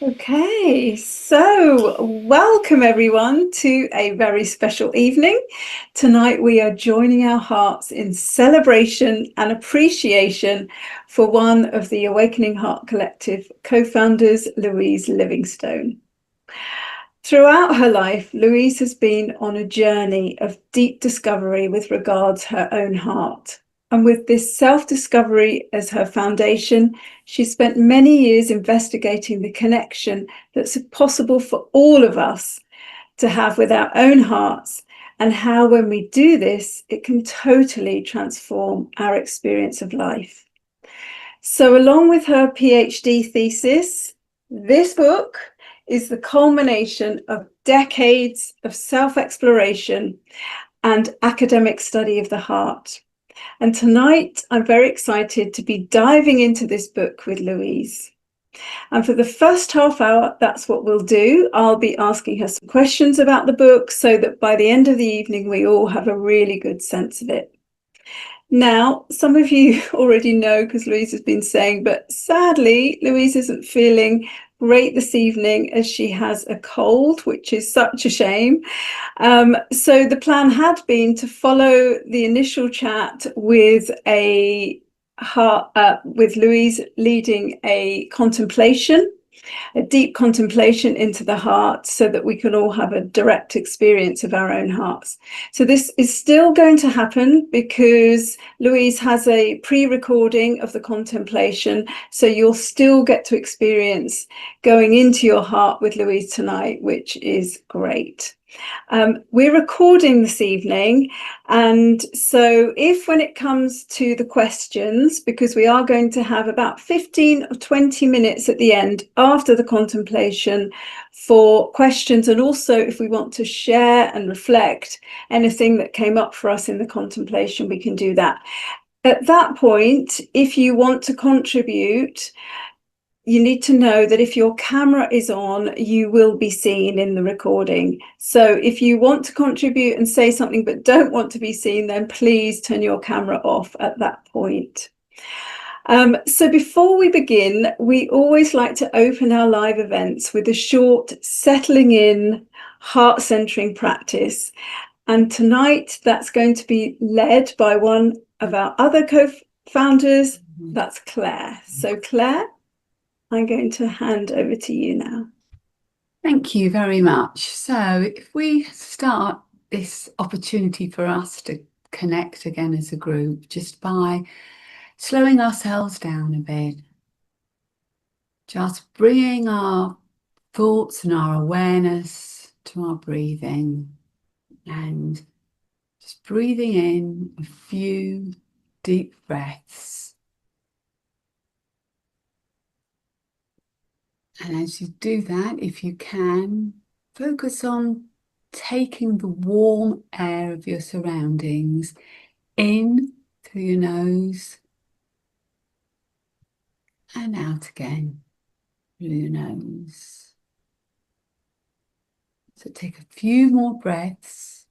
Okay, so welcome everyone to a very special evening. Tonight we are joining our hearts in celebration and appreciation for one of the Awakening Heart Collective co-founders, Louise Livingstone. Throughout her life, Louise has been on a journey of deep discovery with regards her own heart. And with this self-discovery as her foundation, she spent many years investigating the connection that's possible for all of us to have with our own hearts, and how when we do this, it can totally transform our experience of life. So along with her PhD thesis, this book is the culmination of decades of self-exploration and academic study of the heart. And tonight, I'm very excited to be diving into this book with Louise. And for the first half hour, that's what we'll do. I'll be asking her some questions about the book so that by the end of the evening, we all have a really good sense of it. Now, some of you already know because Louise has been saying, but sadly, Louise isn't feeling great this evening as she has a cold, which is such a shame. So the plan had been to follow the initial chat with with Louise leading a contemplation, a deep contemplation into the heart, so that we can all have a direct experience of our own hearts. So this is still going to happen because Louise has a pre-recording of the contemplation, so you'll still get to experience going into your heart with Louise tonight, which is great. We're recording this evening, and so if when it comes to the questions, because we are going to have about 15 or 20 minutes at the end after the contemplation for questions, and also if we want to share and reflect anything that came up for us in the contemplation, we can do that. At that point, if you want to contribute, you need to know that if your camera is on, you will be seen in the recording. So if you want to contribute and say something but don't want to be seen, then please turn your camera off at that point. So before we begin, we always like to open our live events with a short settling in, heart-centering practice. And tonight that's going to be led by one of our other co-founders, that's Claire. So Claire, I'm going to hand over to you now. Thank you very much. So if we start this opportunity for us to connect again as a group, just by slowing ourselves down a bit, just bringing our thoughts and our awareness to our breathing, and just breathing in a few deep breaths. And as you do that, if you can, focus on taking the warm air of your surroundings in through your nose and out again through your nose. So take a few more breaths.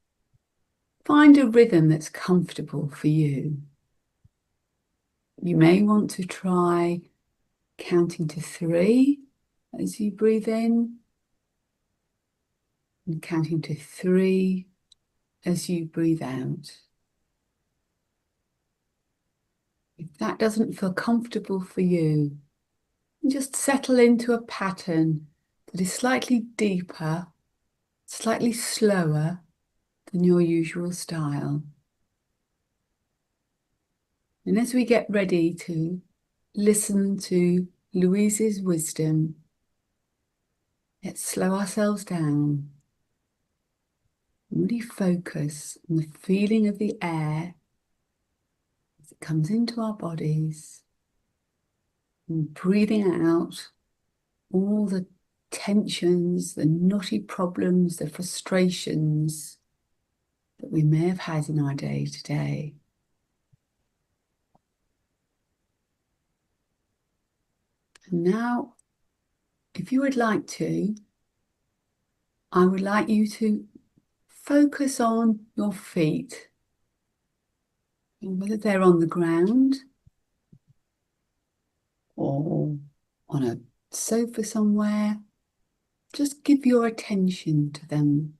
Find a rhythm that's comfortable for you. You may want to try counting to 3 as you breathe in, and counting to 3 as you breathe out. If that doesn't feel comfortable for you, just settle into a pattern that is slightly deeper, slightly slower than your usual style. And as we get ready to listen to Louise's wisdom, let's slow ourselves down. Really focus on the feeling of the air as it comes into our bodies, and breathing out all the tensions, the knotty problems, the frustrations that we may have had in our day to day. And now, if you would like to, I would like you to focus on your feet, and whether they're on the ground or on a sofa somewhere, just give your attention to them.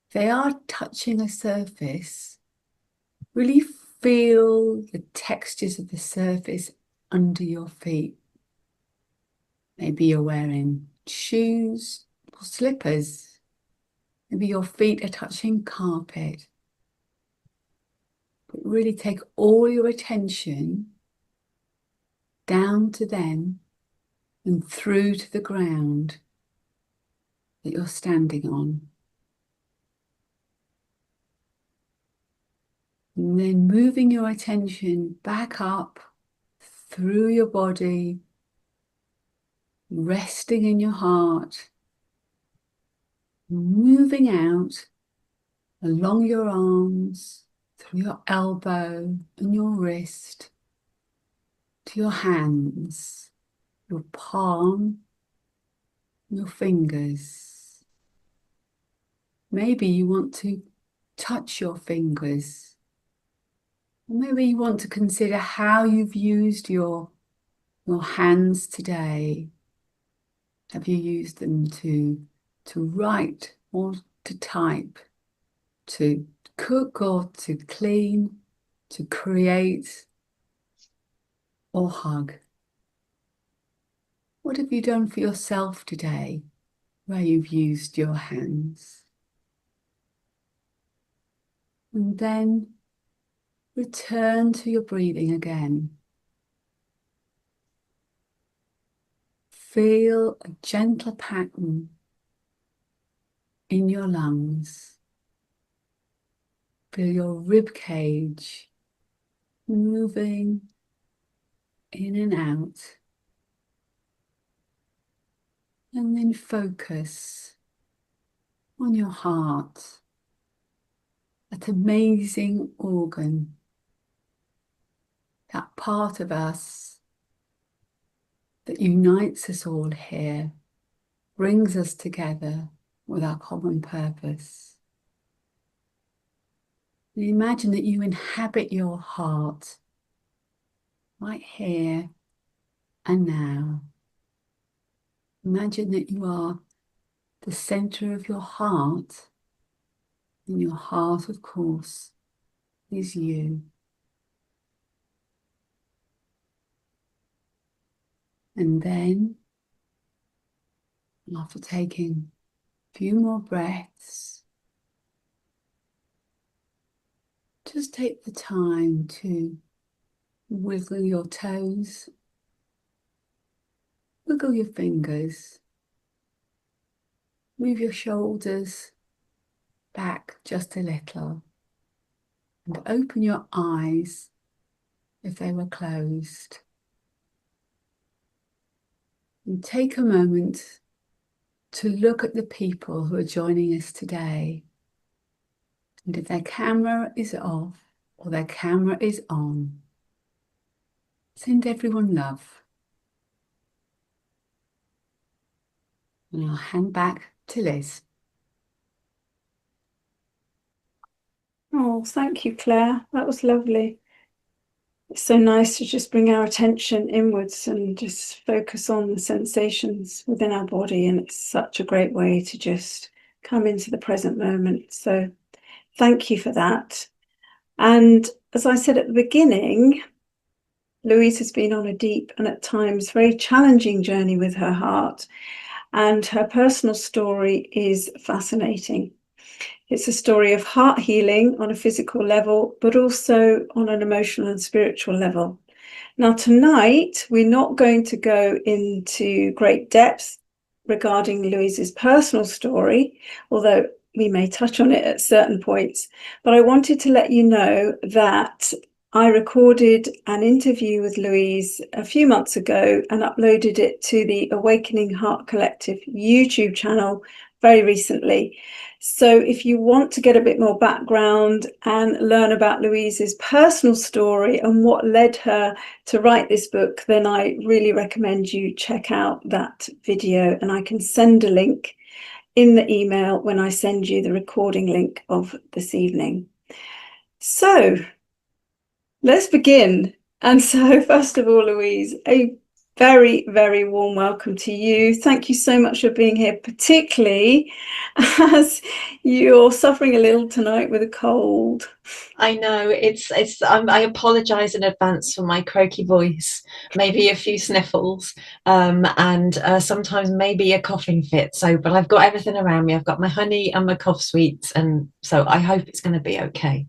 If they are touching a surface, really feel the textures of the surface under your feet. Maybe you're wearing shoes or slippers. Maybe your feet are touching carpet. But really take all your attention down to them and through to the ground that you're standing on. And then moving your attention back up through your body, resting in your heart, moving out along your arms, through your elbow and your wrist, to your hands, your palm, your fingers. Maybe you want to touch your fingers. Maybe you want to consider how you've used your hands today. Have you used them to write or to type, to cook or to clean, to create or hug? What have you done for yourself today where you've used your hands? And then return to your breathing again. Feel a gentle pattern in your lungs. Feel your rib cage moving in and out. And then focus on your heart, that amazing organ, that part of us that unites us all here, brings us together with our common purpose. And imagine that you inhabit your heart right here and now. Imagine that you are the center of your heart, and your heart, of course, is you. And then, after taking a few more breaths, just take the time to wiggle your toes, wiggle your fingers, move your shoulders back just a little, and open your eyes if they were closed. And take a moment to look at the people who are joining us today. And if their camera is off or their camera is on, send everyone love. And I'll hand back to Liz. Oh, thank you, Claire. That was lovely. It's so nice to just bring our attention inwards and just focus on the sensations within our body. And it's such a great way to just come into the present moment. So thank you for that. And as I said at the beginning, Louise has been on a deep and at times very challenging journey with her heart. And her personal story is fascinating. It's a story of heart healing on a physical level, but also on an emotional and spiritual level. Now, tonight, we're not going to go into great depth regarding Louise's personal story, although we may touch on it at certain points. But I wanted to let you know that I recorded an interview with Louise a few months ago and uploaded it to the Awakening Heart Collective YouTube channel very recently. So if you want to get a bit more background and learn about Louise's personal story and what led her to write this book, then I really recommend you check out that video, and I can send a link in the email when I send you the recording link of this evening. So let's begin. And so first of all, Louise, a Very, very warm welcome to you. Thank you so much for being here, particularly as you're suffering a little tonight with a cold. I know I apologize in advance for my croaky voice, maybe a few sniffles, and sometimes maybe a coughing fit. So, but I've got everything around me. I've got my honey and my cough sweets, and so I hope it's going to be okay.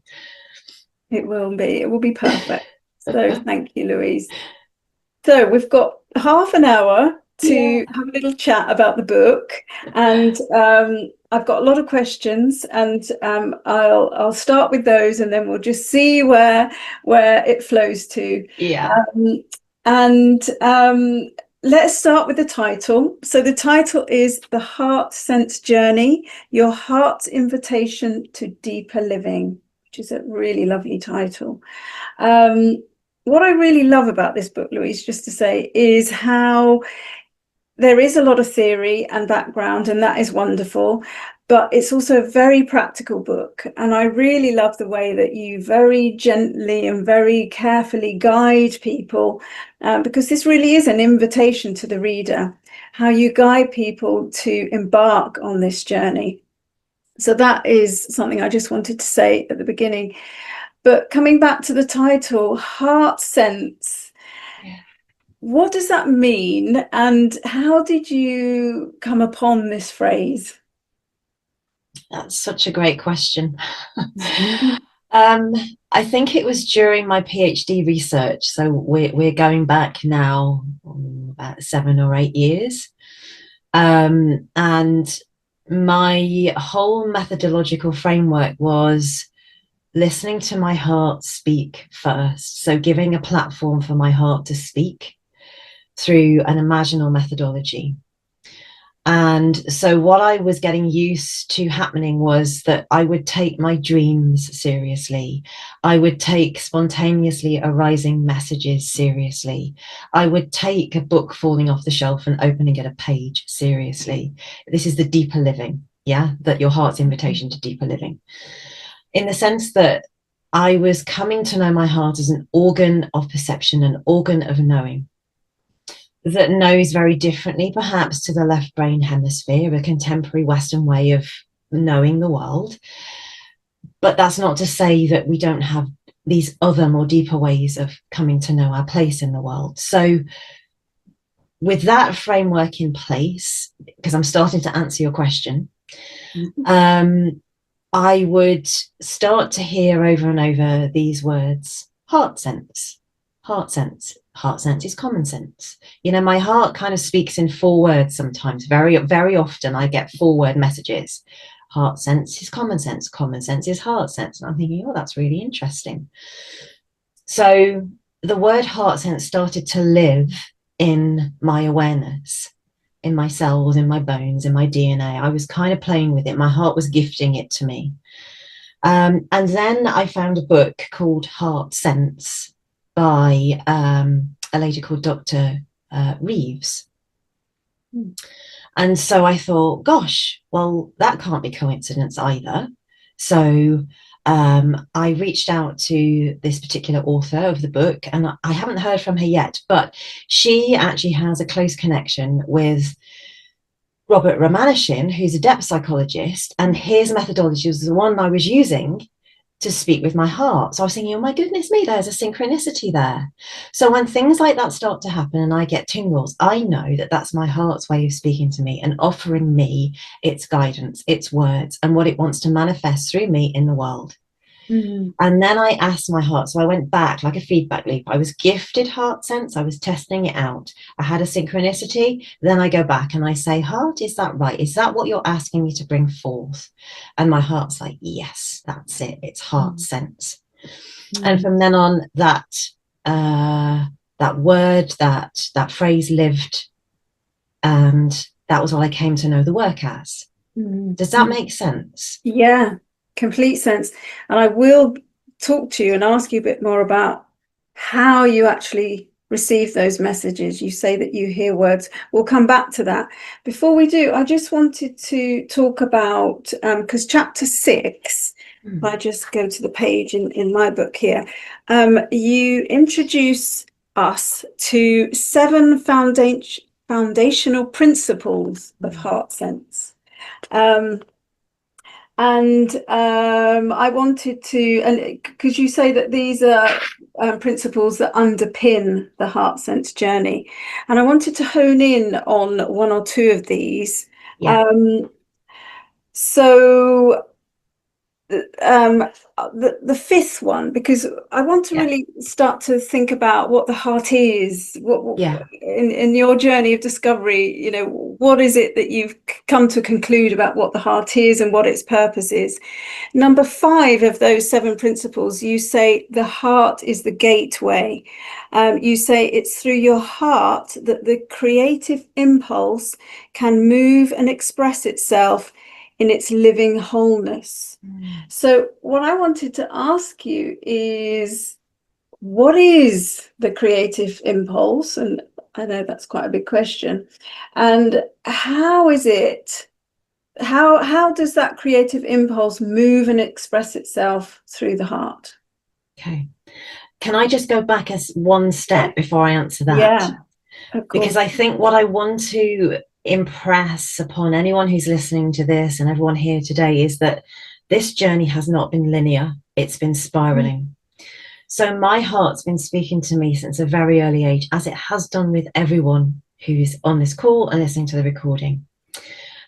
It will be. It will be perfect. So thank you, Louise. So we've got half an hour to have a little chat about the book, and I've got a lot of questions, and I'll start with those, and then we'll just see where it flows to. Yeah. Let's start with the title. So the title is The Heart Sense Journey, Your Heart's Invitation to Deeper Living, which is a really lovely title. What I really love about this book, Louise, just to say, is how there is a lot of theory and background, and that is wonderful, but it's also a very practical book. And I really love the way that you very gently and very carefully guide people, because this really is an invitation to the reader, how you guide people to embark on this journey. So that is something I just wanted to say at the beginning. But coming back to the title, Heart Sense, what does that mean? And how did you come upon this phrase? That's such a great question. I think it was during my PhD research. So we're going back now about 7 or 8 years. And my whole methodological framework was listening to my heart speak first. So giving a platform for my heart to speak through an imaginal methodology. And so what I was getting used to happening was that I would take my dreams seriously. I would take spontaneously arising messages seriously. I would take a book falling off the shelf and opening it a page seriously. This is the deeper living, that your heart's invitation to deeper living. In the sense that I was coming to know my heart as an organ of perception, an organ of knowing, that knows very differently, perhaps, to the left brain hemisphere, a contemporary Western way of knowing the world. But that's not to say that we don't have these other, more deeper ways of coming to know our place in the world. So with that framework in place, because I'm starting to answer your question, I would start to hear over and over these words: heart sense, heart sense. Heart sense is common sense. My heart kind of speaks in 4 words sometimes. Very, very often I get 4-word messages. Heart sense is common sense is heart sense. And I'm thinking, oh, that's really interesting. So the word heart sense started to live in my awareness, in my cells, in my bones, in my DNA. I was kind of playing with it. My heart was gifting it to me. And then I found a book called Heart Sense by a lady called Dr. Reeves. And so I thought, gosh, well, that can't be coincidence either. So I reached out to this particular author of the book, and I haven't heard from her yet, but she actually has a close connection with Robert Ramanujan, who's a depth psychologist, and his methodology was the one I was using to speak with my heart. So I was thinking, oh my goodness me, there's a synchronicity there. So when things like that start to happen and I get tingles, I know that that's my heart's way of speaking to me and offering me its guidance, its words, and what it wants to manifest through me in the world. And then I asked my heart. So I went back like a feedback loop. I was gifted heart sense. I was testing it out. I had a synchronicity. Then I go back and I say, heart, is that right? Is that what you're asking me to bring forth? And my heart's like, yes, that's it. It's heart sense. And from then on, that word, that phrase lived. And that was what I came to know the work as. Does that make sense? Yeah. Complete sense. And I will talk to you and ask you a bit more about how you actually receive those messages. You say that you hear words. We'll come back to that. Before we do, I just wanted to talk about, because chapter 6, if I just go to the page in my book here, you introduce us to 7 foundational principles of heart sense. I wanted to, and because you say that these are principles that underpin the heart sense journey, and I wanted to hone in on 1 or 2 of these. Yeah. So the 5th one, because I want to really start to think about what the heart is, what in your journey of discovery, you know, what is it that you've come to conclude about what the heart is and what its purpose is. Number 5 of those 7 principles, you say the heart is the gateway. You say it's through your heart that the creative impulse can move and express itself in its living wholeness. So what I wanted to ask you is, what is the creative impulse? And I know that's quite a big question. And how is it, how does that creative impulse move and express itself through the heart? Okay. Can I just go back as one step before I answer that? Yeah, of course. Because I think what I want to impress upon anyone who's listening to this and everyone here today is that this journey has not been linear. It's been spiraling. So my heart's been speaking to me since a very early age, as it has done with everyone who's on this call and listening to the recording.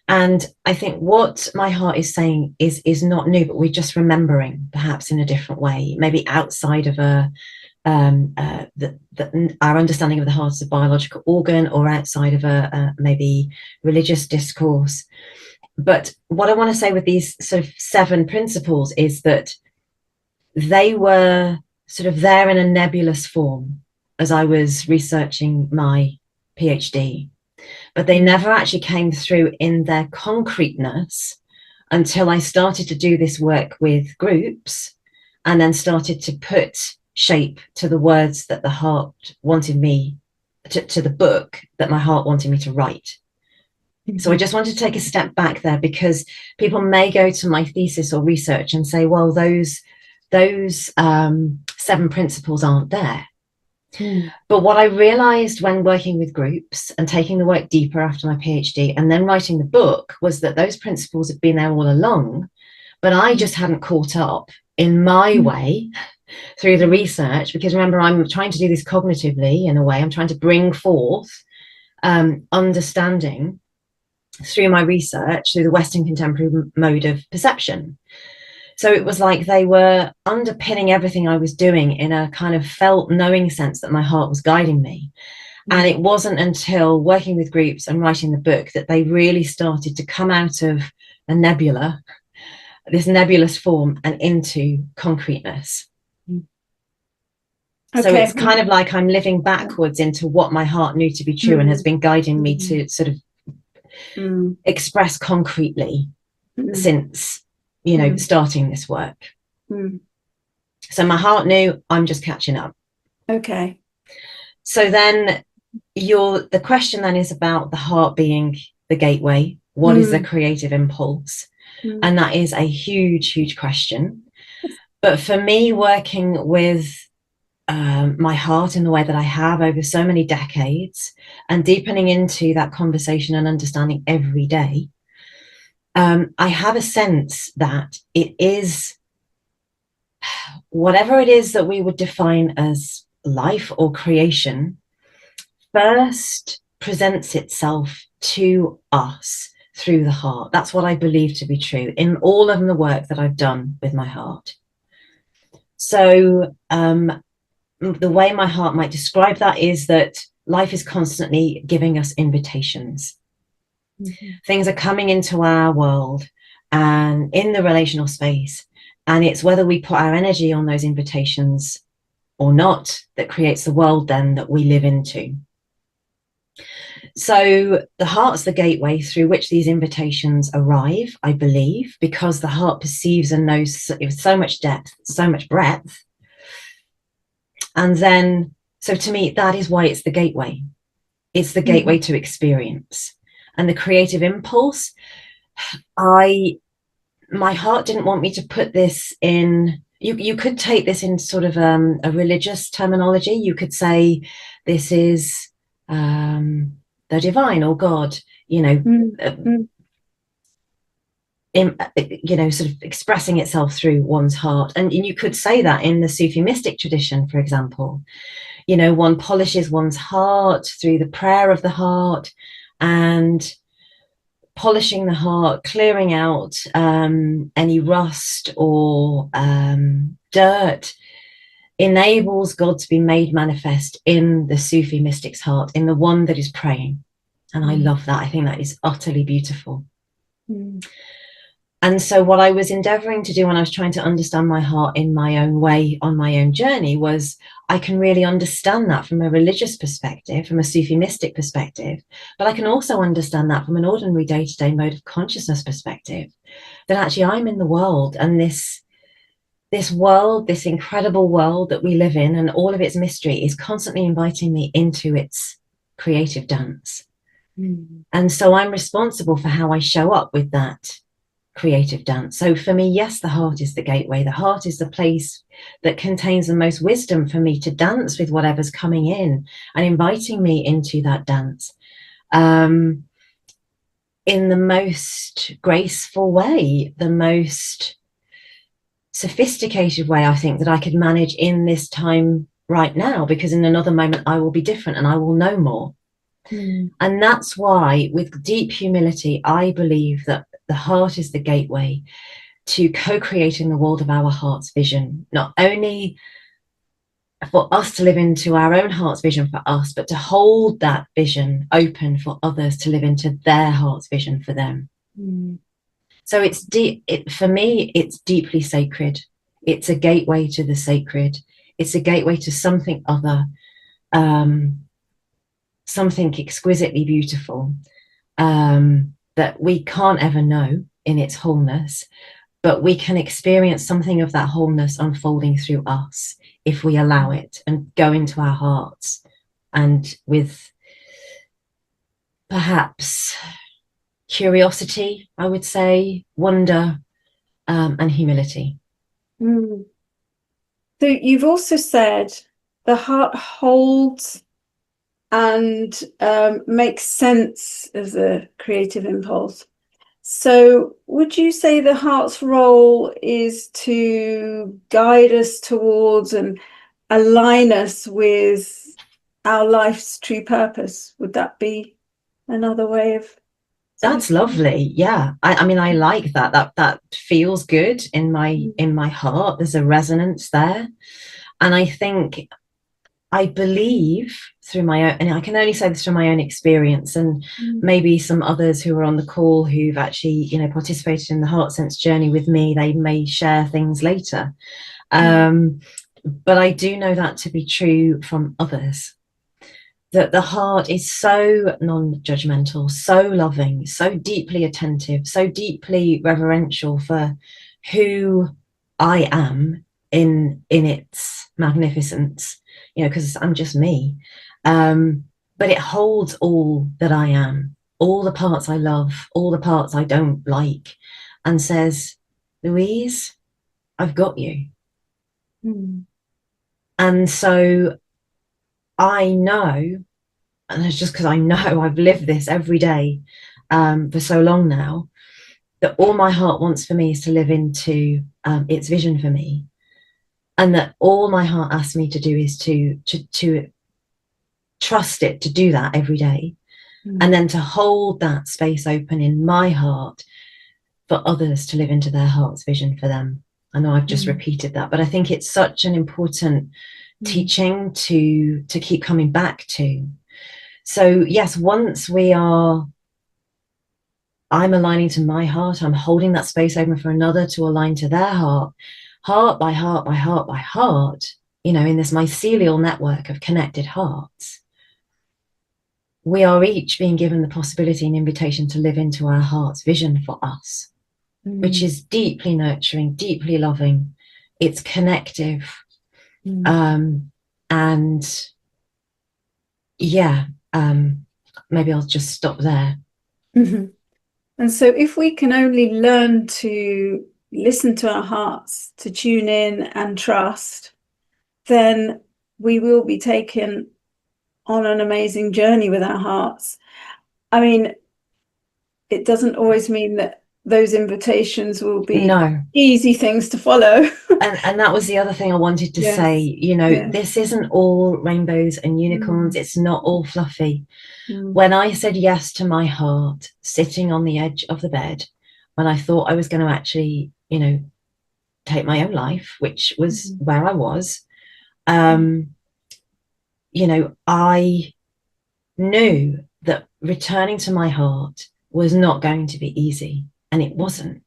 And I think what my heart is saying is not new, but we're just remembering perhaps in a different way, maybe outside of our understanding of the heart as a biological organ, or outside of a maybe religious discourse. But what I want to say with these sort of 7 principles is that they were sort of there in a nebulous form as I was researching my PhD, but they never actually came through in their concreteness until I started to do this work with groups, and then started to put shape to the words that the heart wanted me to the book that my heart wanted me to write. So I just wanted to take a step back there, because people may go to my thesis or research and say, well, those 7 principles aren't there. But what I realized when working with groups and taking the work deeper after my PhD and then writing the book was that those principles had been there all along, but I just hadn't caught up in my way through the research. Because remember, I'm trying to do this cognitively in a way. I'm trying to bring forth understanding through my research, through the Western contemporary mode of perception. So it was like they were underpinning everything I was doing in a kind of felt knowing sense that my heart was guiding me. And it wasn't until working with groups and writing the book that they really started to come out of a nebula, this nebulous form, and into concreteness. Okay. So it's kind of like I'm living backwards into what my heart knew to be true and has been guiding me to sort of express concretely since, you know, starting this work. So my heart knew, I'm just catching up. Okay. So then the question then is about the heart being the gateway. What is the creative impulse? And that is a huge, huge question. But for me, working with my heart in the way that I have over so many decades, and deepening into that conversation and understanding every day, I have a sense that it is whatever it is that we would define as life or creation first presents itself to us through the heart. That's what I believe to be true in all of the work that I've done with my heart. So the way my heart might describe that is that life is constantly giving us invitations. Things are coming into our world and in the relational space, and it's whether we put our energy on those invitations or not that creates the world then that we live into. So the heart's the gateway through which these invitations arrive, I believe, because the heart perceives and knows with so much depth, so much breadth. And then, so to me, that is why it's the gateway. It's the gateway to experience. And the creative impulse, my heart didn't want me to put this in you could take this in sort of a religious terminology. You could say this is the divine or God, you know, you know, sort of expressing itself through one's heart. And you could say that in the Sufi mystic tradition, for example, you know, one polishes one's heart through the prayer of the heart, and polishing the heart, clearing out any rust or dirt, enables God to be made manifest in the Sufi mystic's heart, in the one that is praying. And I love that. I think that is utterly beautiful. And so what I was endeavoring to do when I was trying to understand my heart in my own way on my own journey was, I can really understand that from a religious perspective, from a Sufi mystic perspective, but I can also understand that from an ordinary day-to-day mode of consciousness perspective, that actually I'm in the world, and this world, this incredible world that we live in, and all of its mystery is constantly inviting me into its creative dance. And so I'm responsible for how I show up with that creative dance. So for me, yes, the heart is the gateway. The heart is the place that contains the most wisdom for me to dance with whatever's coming in and inviting me into that dance in the most graceful way, the most sophisticated way, I think, that I could manage in this time right now, because in another moment I will be different and I will know more. And that's why, with deep humility, I believe that the heart is the gateway to co-creating the world of our heart's vision, not only for us to live into our own heart's vision for us, but to hold that vision open for others to live into their heart's vision for them. So it's deep. For me, it's deeply sacred. It's a gateway to the sacred. It's a gateway to something other, something exquisitely beautiful, that we can't ever know in its wholeness, but we can experience something of that wholeness unfolding through us if we allow it and go into our hearts, and with perhaps curiosity, I would say, wonder, and humility. So you've also said the heart holds and makes sense as a creative impulse. So would you say the heart's role is to guide us towards and align us with our life's true purpose? Would that be another way of saying That's lovely. Yeah. I mean, I like that. That feels good in my heart. There's a resonance there. And I believe through my own, and I can only say this from my own experience, and maybe some others who are on the call who've actually, you know, participated in the heart sense journey with me, they may share things later. But I do know that to be true from others, that the heart is so non-judgmental, so loving, so deeply attentive, so deeply reverential for who I am in its magnificence, you know, because I'm just me. But it holds all that I am, all the parts I love, all the parts I don't like, and says, Louise, I've got you. And so I know, and it's just because I know I've lived this every day for so long now, that all my heart wants for me is to live into its vision for me, and that all my heart asks me to do is to trust it to do that every day, and then to hold that space open in my heart for others to live into their heart's vision for them. I know I've just repeated that, but I think it's such an important teaching to keep coming back to. So yes, once I'm aligning to my heart, I'm holding that space open for another to align to their heart, heart by heart by heart by heart, you know, in this mycelial network of connected hearts, we are each being given the possibility and invitation to live into our heart's vision for us, which is deeply nurturing, deeply loving. It's connective. And yeah, maybe I'll just stop there. And so if we can only learn to listen to our hearts, to tune in and trust, then we will be taken on an amazing journey with our hearts. I mean, it doesn't always mean that those invitations will be easy things to follow. and that was the other thing I wanted to say. You know, this isn't all rainbows and unicorns. It's not all fluffy. When I said yes to my heart, sitting on the edge of the bed, when I thought I was going to actually, you know, take my own life, which was where I was, you know, I knew that returning to my heart was not going to be easy, and it wasn't.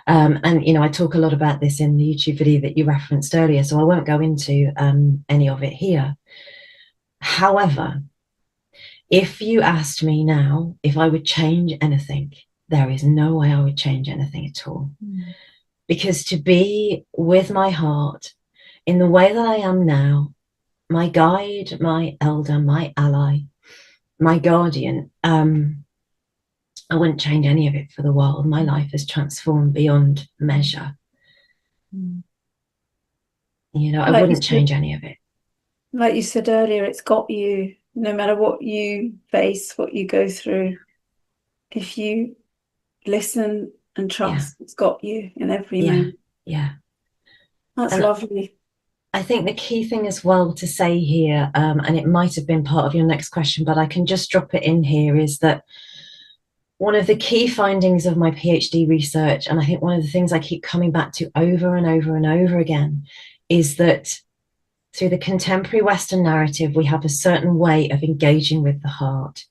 And, you know, I talk a lot about this in the YouTube video that you referenced earlier, so I won't go into any of it here. However, if you asked me now if I would change anything, there is no way I would change anything at all. Because to be with my heart in the way that I am now, my guide, my elder, my ally, my guardian, I wouldn't change any of it for the world. My life has transformed beyond measure. You know, I wouldn't change any of it. Like you said earlier, it's got you. No matter what you face, what you go through, if you listen and trust, it's got you in every moment. Yeah. That's lovely. I think the key thing as well to say here, and it might have been part of your next question, but I can just drop it in here, is that one of the key findings of my PhD research, and I think one of the things I keep coming back to over and over and over again, is that through the contemporary Western narrative, we have a certain way of engaging with the heart.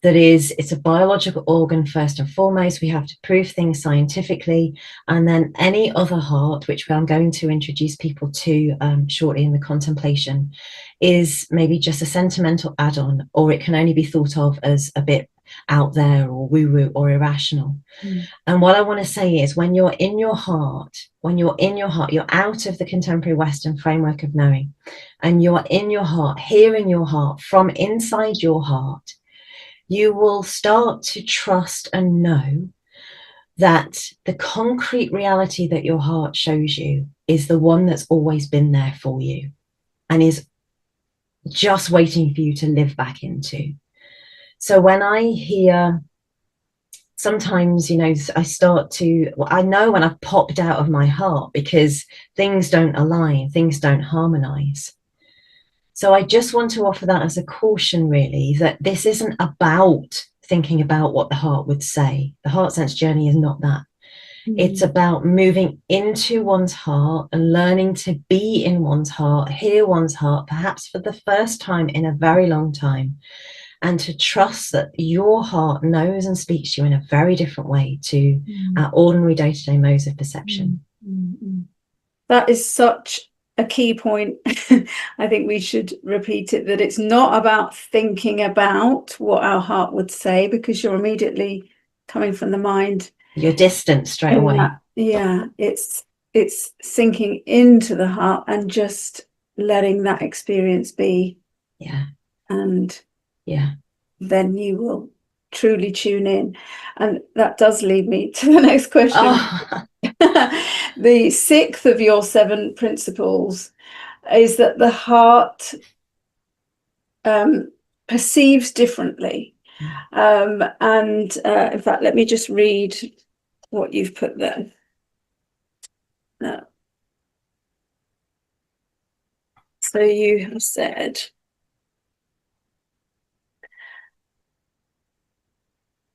That is, it's a biological organ first and foremost. We have to prove things scientifically, and then any other heart, which I'm going to introduce people to shortly in the contemplation, is maybe just a sentimental add-on, or it can only be thought of as a bit out there or woo-woo or irrational. And what I want to say is, when you're in your heart, you're out of the contemporary Western framework of knowing, and you're in your heart, hearing your heart from inside your heart, you will start to trust and know that the concrete reality that your heart shows you is the one that's always been there for you and is just waiting for you to live back into. So when I hear, sometimes, you know, I start to, well, I know when I've popped out of my heart because things don't align, things don't harmonize. So I just want to offer that as a caution, really, that this isn't about thinking about what the heart would say. The heart sense journey is not that. It's about moving into one's heart and learning to be in one's heart, hear one's heart, perhaps for the first time in a very long time, and to trust that your heart knows and speaks to you in a very different way to our ordinary day-to-day modes of perception. That is such a key point. I think we should repeat it, that it's not about thinking about what our heart would say, because you're immediately coming from the mind. You're distant straight away. It's sinking into the heart and just letting that experience be. And then you will truly tune in. And that does lead me to the next question. The sixth of your 7 principles is that the heart perceives differently. And in fact, let me just read what you've put there. So you have said,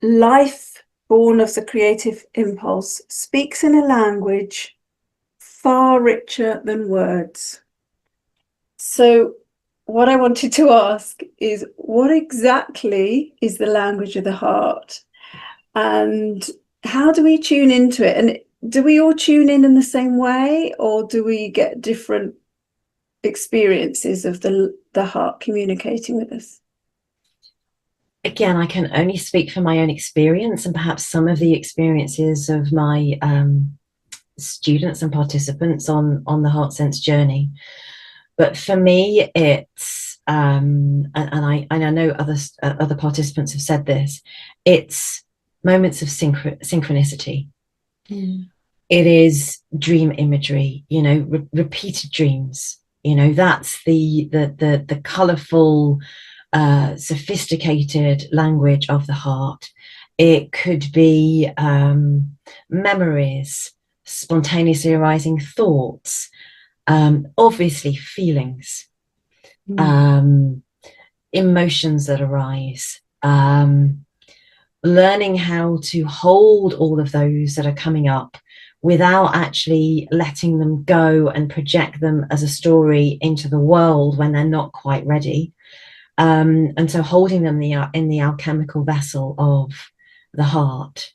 life born of the creative impulse speaks in a language far richer than words. So what I wanted to ask is, what exactly is the language of the heart, and how do we tune into it? And do we all tune in the same way, or do we get different experiences of the heart communicating with us? Again, I can only speak from my own experience and perhaps some of the experiences of my students and participants on the heart sense journey. But for me, it's and I know other participants have said this, it's moments of synchronicity. It is dream imagery, you know, repeated dreams. You know, that's the colourful, sophisticated language of the heart. It could be memories, spontaneously arising thoughts, obviously feelings, emotions that arise, learning how to hold all of those that are coming up without actually letting them go and project them as a story into the world when they're not quite ready. And so holding them in the alchemical vessel of the heart,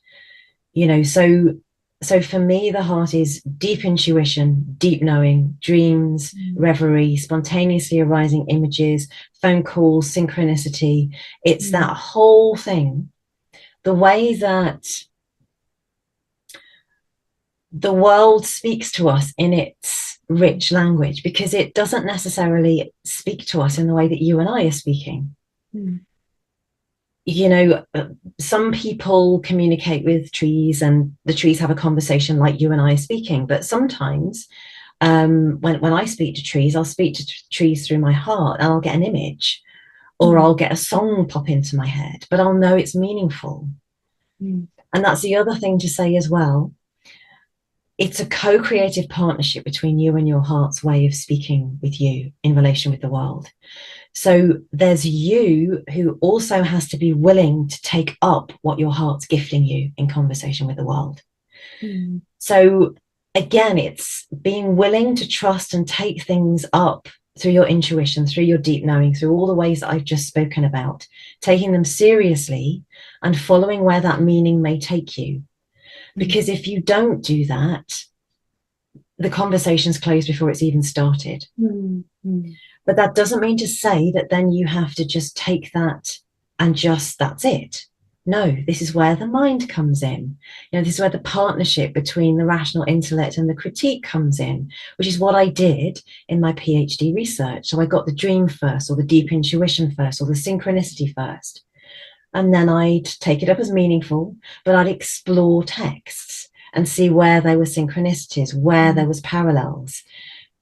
you know, so for me, the heart is deep intuition, deep knowing, dreams, reverie, spontaneously arising images, phone calls, synchronicity. It's that whole thing. The way that the world speaks to us in its rich language, because it doesn't necessarily speak to us in the way that you and I are speaking. You know, some people communicate with trees and the trees have a conversation like you and I are speaking, but sometimes when I speak to trees, I'll speak to trees through my heart and I'll get an image, or I'll get a song pop into my head, but I'll know it's meaningful. And that's the other thing to say as well. It's a co-creative partnership between you and your heart's way of speaking with you in relation with the world. So there's you who also has to be willing to take up what your heart's gifting you in conversation with the world. So again, it's being willing to trust and take things up through your intuition, through your deep knowing, through all the ways that I've just spoken about, taking them seriously and following where that meaning may take you. Because if you don't do that, the conversation's closed before it's even started. But that doesn't mean to say that then you have to just take that and just, that's it. No, this is where the mind comes in. You know, this is where the partnership between the rational intellect and the critique comes in, which is what I did in my PhD research. So I got the dream first, or the deep intuition first, or the synchronicity first. And then I'd take it up as meaningful, but I'd explore texts and see where there were synchronicities, where there was parallels.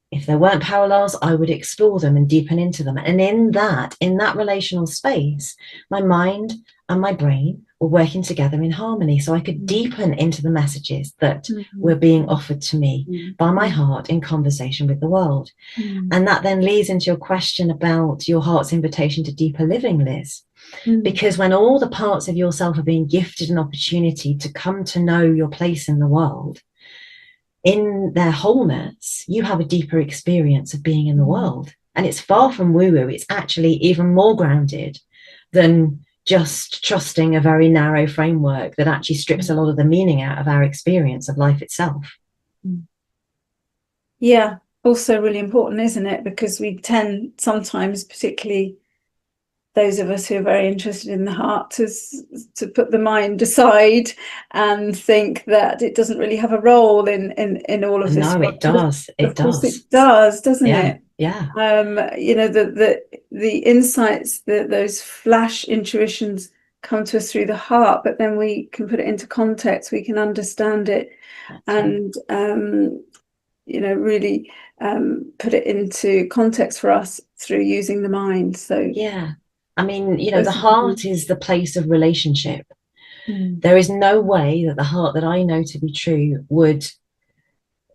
If there weren't parallels, I would explore them and deepen into them. And in that relational space, my mind and my brain were working together in harmony. So I could deepen into the messages that were being offered to me by my heart in conversation with the world. And that then leads into your question about your heart's invitation to deeper living, Liz. Because when all the parts of yourself are being gifted an opportunity to come to know your place in the world, in their wholeness, you have a deeper experience of being in the world. And it's far from woo-woo. It's actually even more grounded than just trusting a very narrow framework that actually strips a lot of the meaning out of our experience of life itself. Yeah, also really important, isn't it? Because we tend sometimes, particularly those of us who are very interested in the heart, to put the mind aside and think that it doesn't really have a role in all of this. No, it does. Of course it does, doesn't it? Yeah. You know, the insights, those flash intuitions come to us through the heart, but then we can put it into context, we can understand it. That's and you know, really put it into context for us through using the mind. So yeah, I mean, you know, the heart is the place of relationship. There is no way that the heart that I know to be true would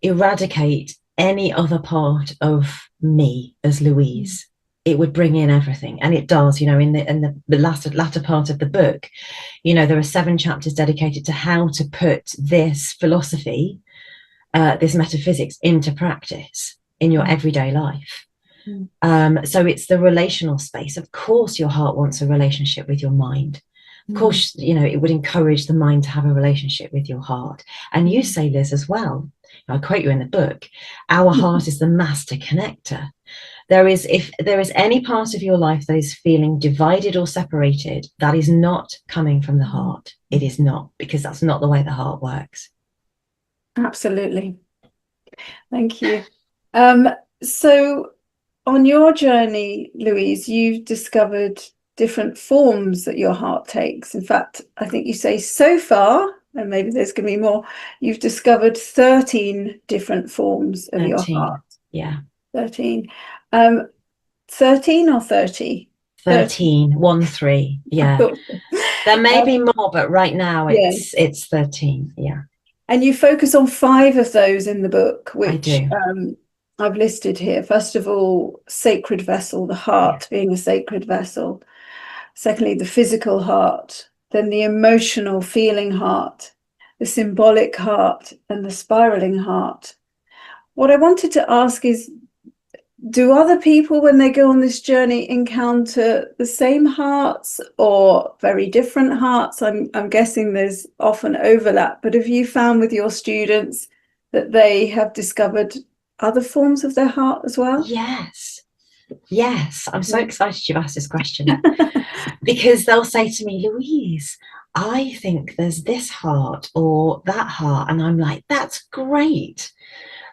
eradicate any other part of me as Louise. It would bring in everything, and it does. You know, in the latter part of the book, you know, there are 7 chapters dedicated to how to put this philosophy, this metaphysics, into practice in your everyday life. So it's the relational space. Of course, your heart wants a relationship with your mind. Of course, you know, it would encourage the mind to have a relationship with your heart. And you say, Liz, as well, I quote you in the book, our heart is the master connector. If there is any part of your life that is feeling divided or separated, that is not coming from the heart. It is not, because that's not the way the heart works. Absolutely. Thank you. So on your journey, Louise, you've discovered different forms that your heart takes. In fact, I think you say so far and maybe there's going to be more, you've discovered 13 different forms of 13, your heart. yeah. 13. 13 or 30? 13, 1 3, yeah. There may be more, but right now it's 13, yeah. And you focus on 5 of those in the book, which I do. I've listed here. First of all, sacred vessel, the heart being a sacred vessel. Secondly, the physical heart, then the emotional feeling heart, the symbolic heart, and the spiraling heart. What I wanted to ask is, do other people, when they go on this journey, encounter the same hearts or very different hearts? I'm guessing there's often overlap, but have you found with your students that they have discovered other forms of their heart as well? Yes, I'm so excited you've asked this question because they'll say to me, Louise, I think there's this heart or that heart, and I'm like, that's great,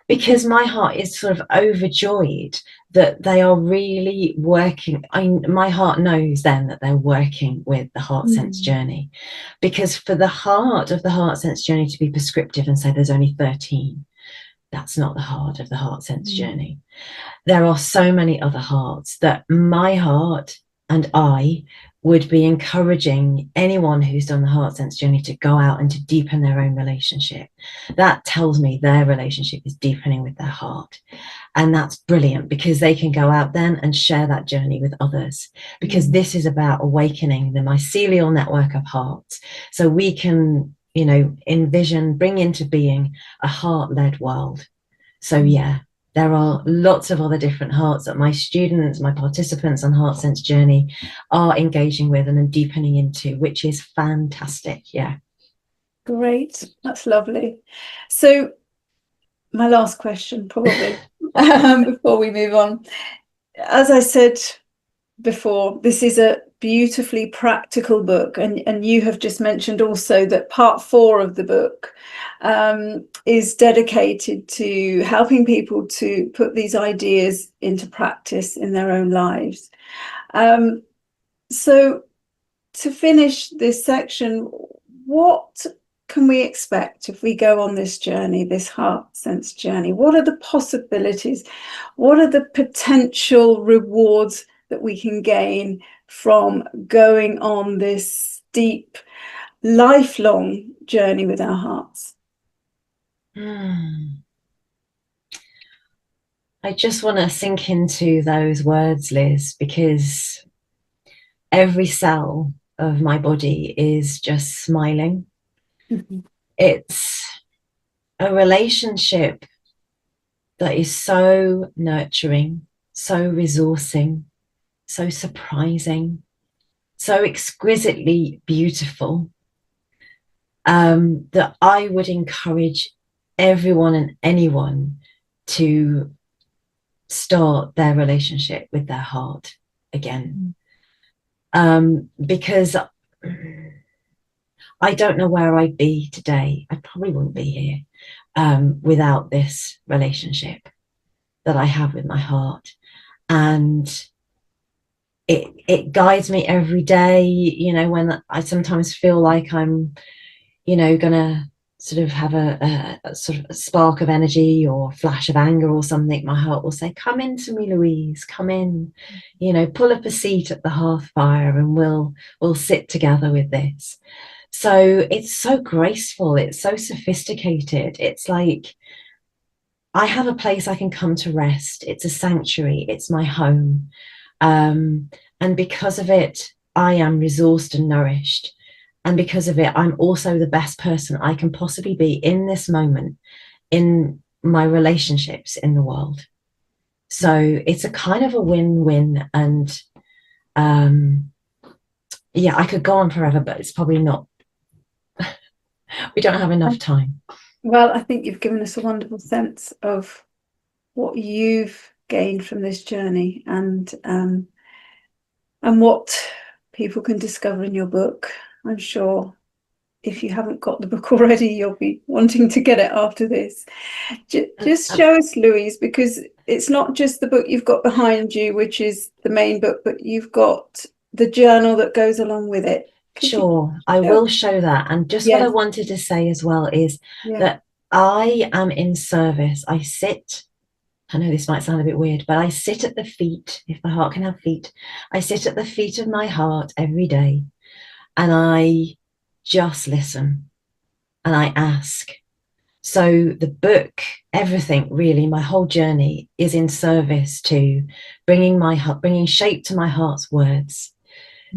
because my heart is sort of overjoyed that they are really working. My heart knows then that they're working with the heart sense journey, because for the heart of the heart sense journey to be prescriptive and say there's only 13, that's not the heart of the heart sense journey. There are so many other hearts that my heart and I would be encouraging anyone who's done the heart sense journey to go out and to deepen their own relationship. That tells me their relationship is deepening with their heart. And that's brilliant, because they can go out then and share that journey with others, because this is about awakening the mycelial network of hearts. So we can, you know, envision, bring into being a heart-led world. So yeah, there are lots of other different hearts that my students, my participants on Heart Sense Journey are engaging with and deepening into, which is fantastic. Yeah. Great. That's lovely. So my last question, probably, before we move on. As I said before, this is a beautifully practical book, and you have just mentioned also that part 4 of the book is dedicated to helping people to put these ideas into practice in their own lives. So to finish this section, what can we expect if we go on this journey, this heart sense journey? What are the possibilities? What are the potential rewards that we can gain from going on this deep, lifelong journey with our hearts? I just want to sink into those words, Liz, because every cell of my body is just smiling. It's a relationship that is so nurturing, so resourcing, so surprising, so exquisitely beautiful, that I would encourage everyone and anyone to start their relationship with their heart again. Because I don't know where I'd be today. I probably wouldn't be here without this relationship that I have with my heart. And it guides me every day, you know, when I sometimes feel like I'm, you know, gonna sort of have a sort of a spark of energy or flash of anger or something, my heart will say, come into me, Louise, come in, you know, pull up a seat at the hearth fire and we'll sit together with this. So it's so graceful, it's so sophisticated. It's like I have a place I can come to rest. It's a sanctuary, it's my home. And because of it, I am resourced and nourished. And because of it, I'm also the best person I can possibly be in this moment, in my relationships in the world. So it's a kind of a win-win. And yeah, I could go on forever, but it's probably not. We don't have enough time. Well, I think you've given us a wonderful sense of what you've gained from this journey, and what people can discover in your book. I'm sure if you haven't got the book already, you'll be wanting to get it after this. Just show us, Louise, because it's not just the book you've got behind you, which is the main book, but you've got the journal that goes along with it. Sure, I will show that. And just what I Yes. wanted to say as well is Yeah. that I am in service. I sit, I know this might sound a bit weird, but I sit at the feet, if my heart can have feet, I sit at the feet of my heart every day and I just listen and I ask. So the book, everything really, my whole journey is in service to bringing shape to my heart's words.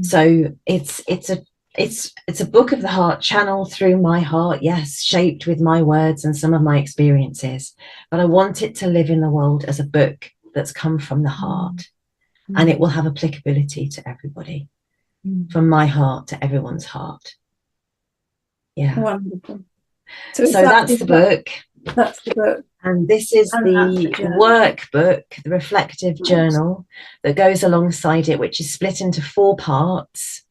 So it's a book of the heart, channeled through my heart, yes, shaped with my words and some of my experiences. But I want it to live in the world as a book that's come from the heart, and it will have applicability to everybody, from my heart to everyone's heart. Yeah. Wonderful. So that's the book. That's the book. And this is the workbook, the reflective journal that goes alongside it, which is split into 4 parts.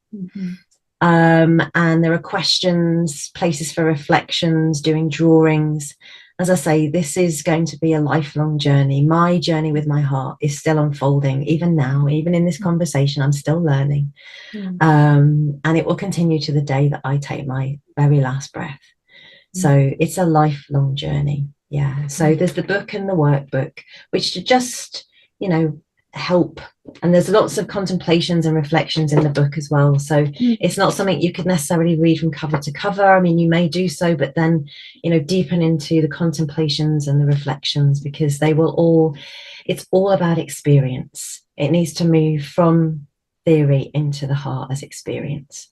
And there are questions, places for reflections, doing drawings. As I say, this is going to be a lifelong journey. My journey with my heart is still unfolding, even now, even in this conversation, I'm still learning. And it will continue to the day that I take my very last breath. So it's a lifelong journey. Yeah. So there's the book and the workbook, which to just, help. And there's lots of contemplations and reflections in the book as well. So it's not something you could necessarily read from cover to cover. I mean, you may do so, but then, deepen into the contemplations and the reflections, because it's all about experience. It needs to move from theory into the heart as experience.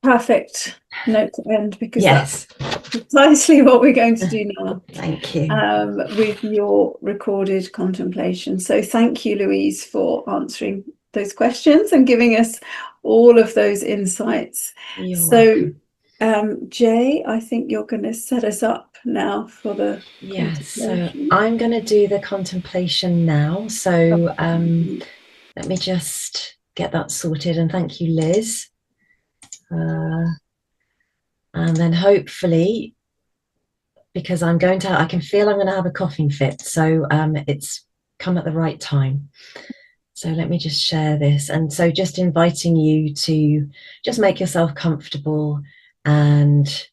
Perfect note to end, because yes, that's precisely what we're going to do now. Thank you. With your recorded contemplation. So thank you, Louise, for answering those questions and giving us all of those insights. You're welcome. Jay, I think you're going to set us up now for the so I'm going to do the contemplation now. So let me just get that sorted, and thank you, Liz. And then hopefully, because I can feel I'm going to have a coughing fit, so it's come at the right time. So let me just share this. And so just inviting you to just make yourself comfortable and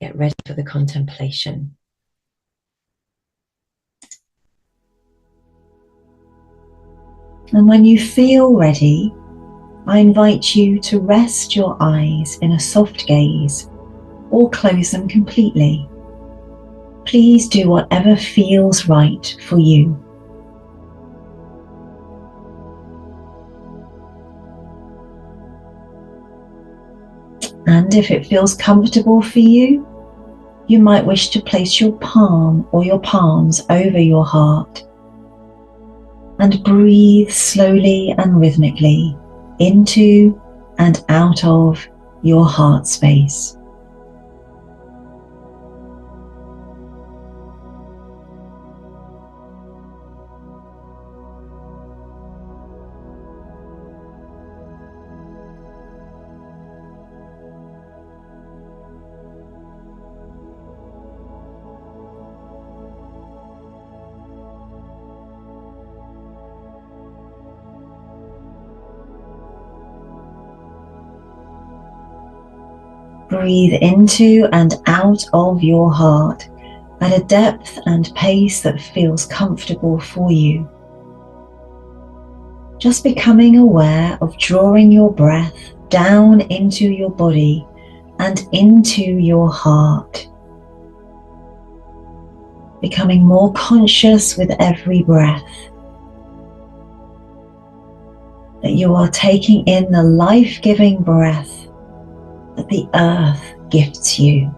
get ready for the contemplation. And when you feel ready, I invite you to rest your eyes in a soft gaze or close them completely. Please do whatever feels right for you. And if it feels comfortable for you, you might wish to place your palm or your palms over your heart and breathe slowly and rhythmically into and out of your heart space. Breathe into and out of your heart at a depth and pace that feels comfortable for you. Just becoming aware of drawing your breath down into your body and into your heart. Becoming more conscious with every breath that you are taking in the life-giving breath that the earth gifts you.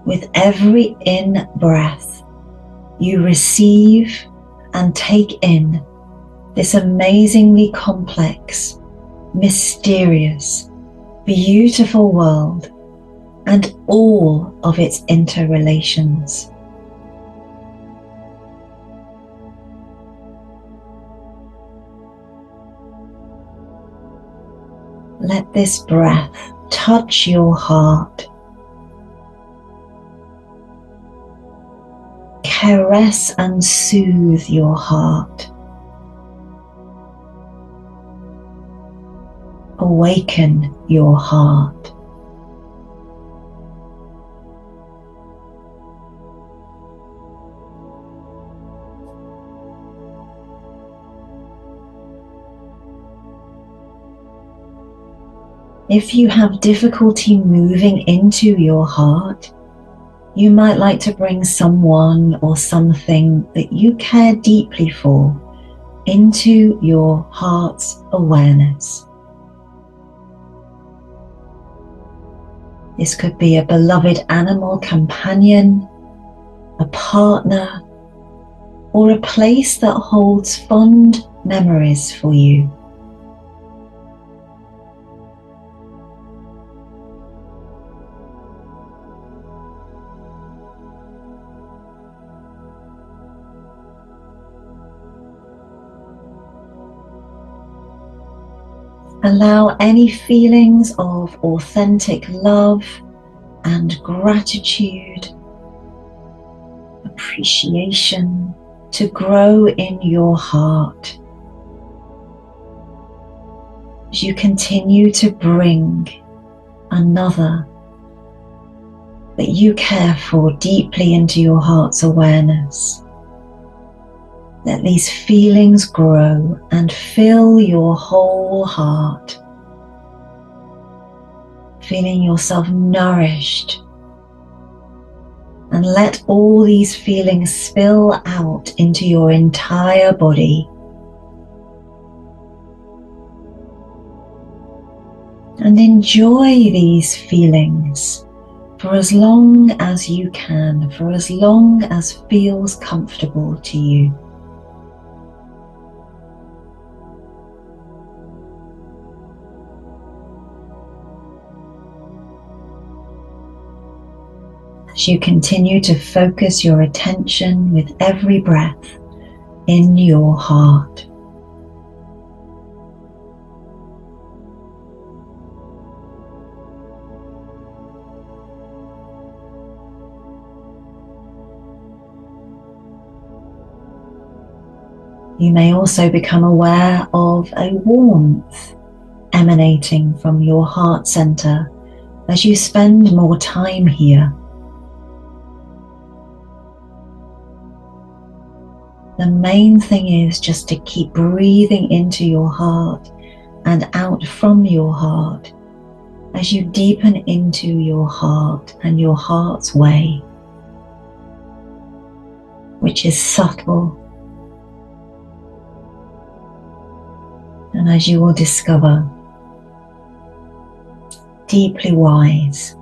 With every in-breath, you receive and take in this amazingly complex, mysterious, beautiful world and all of its interrelations. Let this breath touch your heart, caress and soothe your heart. Awaken your heart. If you have difficulty moving into your heart, you might like to bring someone or something that you care deeply for into your heart's awareness. This could be a beloved animal companion, a partner, or a place that holds fond memories for you. Allow any feelings of authentic love and gratitude, appreciation to grow in your heart as you continue to bring another that you care for deeply into your heart's awareness. Let these feelings grow and fill your whole heart, feeling yourself nourished, and let all these feelings spill out into your entire body. And enjoy these feelings for as long as you can, for as long as feels comfortable to you. As you continue to focus your attention with every breath in your heart. You may also become aware of a warmth emanating from your heart center as you spend more time here. The main thing is just to keep breathing into your heart and out from your heart as you deepen into your heart and your heart's way, which is subtle. And as you will discover, deeply wise.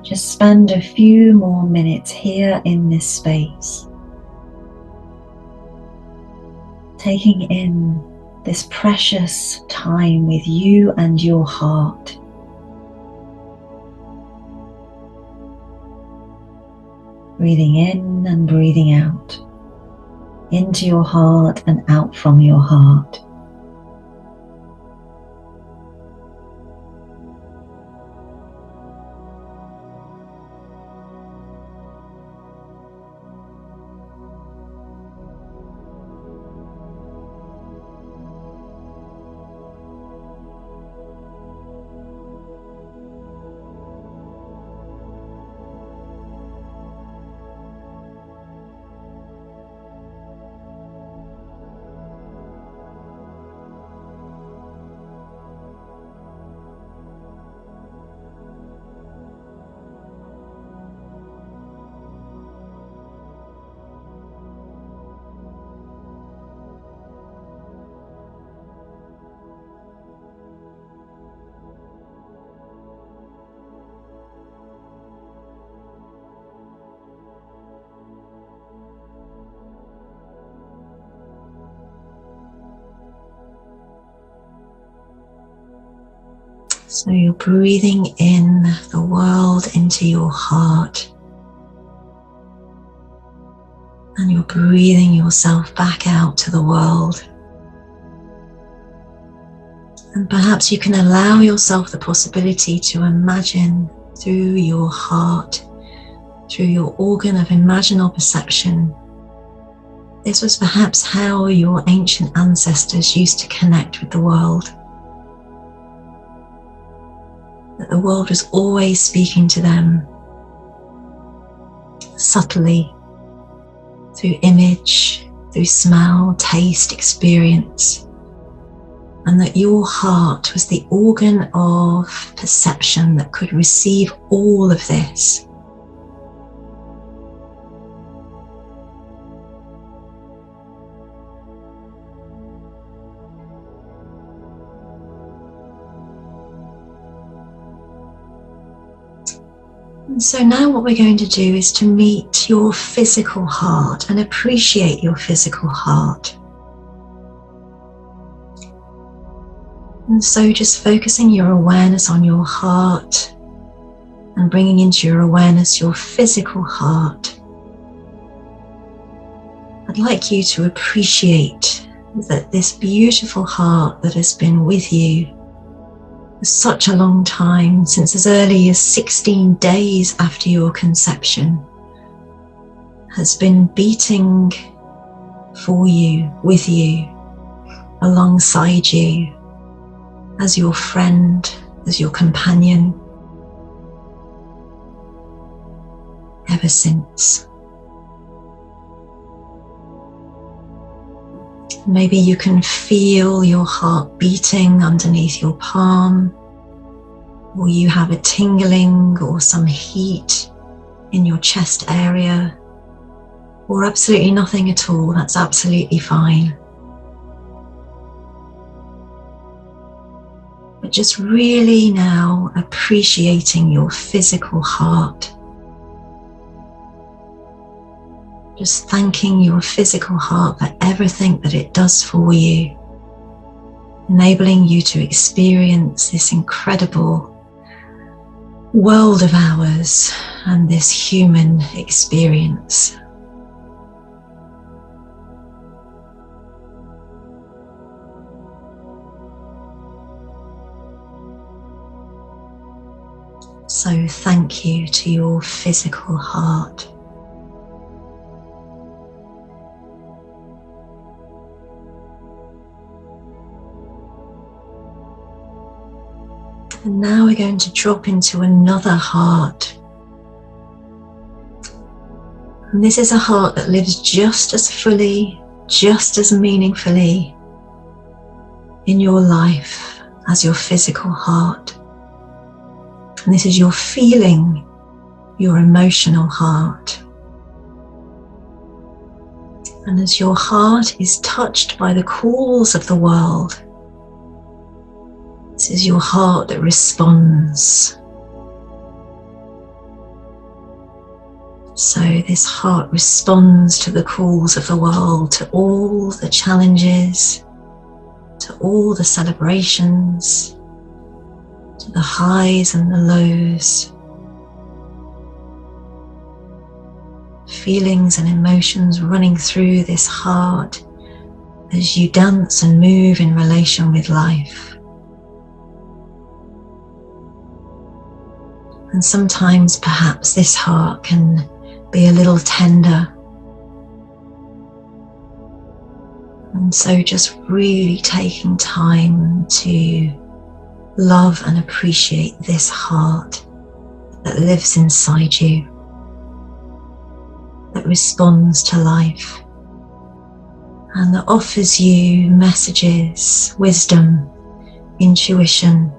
Just spend a few more minutes here in this space, taking in this precious time with you and your heart. Breathing in and breathing out, into your heart and out from your heart. So you're breathing in the world into your heart, and you're breathing yourself back out to the world. And perhaps you can allow yourself the possibility to imagine through your heart, through your organ of imaginal perception. This was perhaps how your ancient ancestors used to connect with the world. That the world was always speaking to them, subtly, through image, through smell, taste, experience, and that your heart was the organ of perception that could receive all of this. And so now what we're going to do is to meet your physical heart and appreciate your physical heart. And so just focusing your awareness on your heart and bringing into your awareness your physical heart. I'd like you to appreciate that this beautiful heart that has been with you for such a long time, since as early as 16 days after your conception, has been beating for you, with you, alongside you, as your friend, as your companion, ever since. Maybe you can feel your heart beating underneath your palm, or you have a tingling or some heat in your chest area, or absolutely nothing at all. That's absolutely fine. But just really now appreciating your physical heart. Just thanking your physical heart for everything that it does for you, enabling you to experience this incredible world of ours and this human experience. So thank you to your physical heart. And now we're going to drop into another heart. And this is a heart that lives just as fully, just as meaningfully in your life as your physical heart. And this is your feeling, your emotional heart. And as your heart is touched by the calls of the world, this is your heart that responds. So this heart responds to the calls of the world, to all the challenges, to all the celebrations, to the highs and the lows. Feelings and emotions running through this heart as you dance and move in relation with life. And sometimes perhaps this heart can be a little tender. And so just really taking time to love and appreciate this heart that lives inside you, that responds to life, and that offers you messages, wisdom, intuition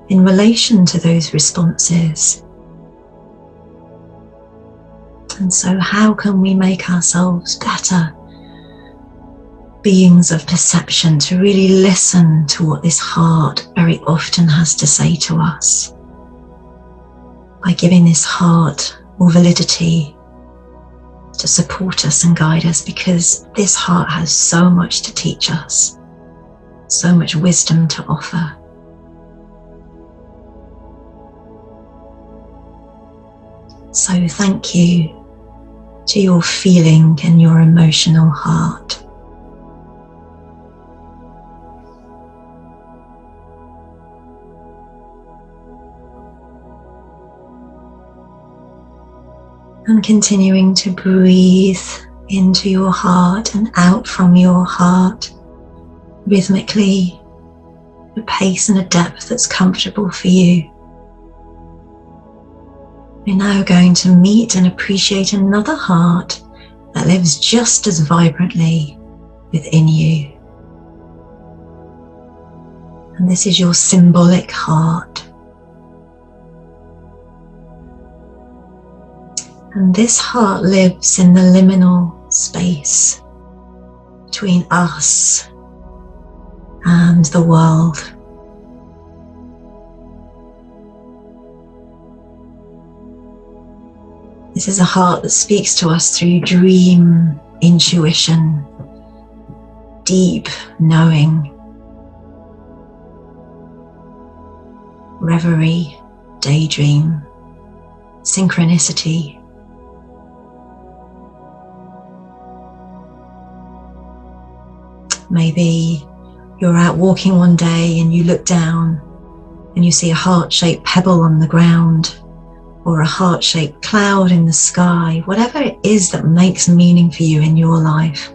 in relation to those responses. And so how can we make ourselves better beings of perception to really listen to what this heart very often has to say to us? By giving this heart more validity to support us and guide us, because this heart has so much to teach us, so much wisdom to offer. So thank you to your feeling and your emotional heart. And continuing to breathe into your heart and out from your heart rhythmically, a pace and a depth that's comfortable for you. We're now going to meet and appreciate another heart that lives just as vibrantly within you. And this is your symbolic heart. And this heart lives in the liminal space between us and the world. This is a heart that speaks to us through dream, intuition, deep knowing, reverie, daydream, synchronicity. Maybe you're out walking one day and you look down and you see a heart-shaped pebble on the ground, or a heart-shaped cloud in the sky, whatever it is that makes meaning for you in your life.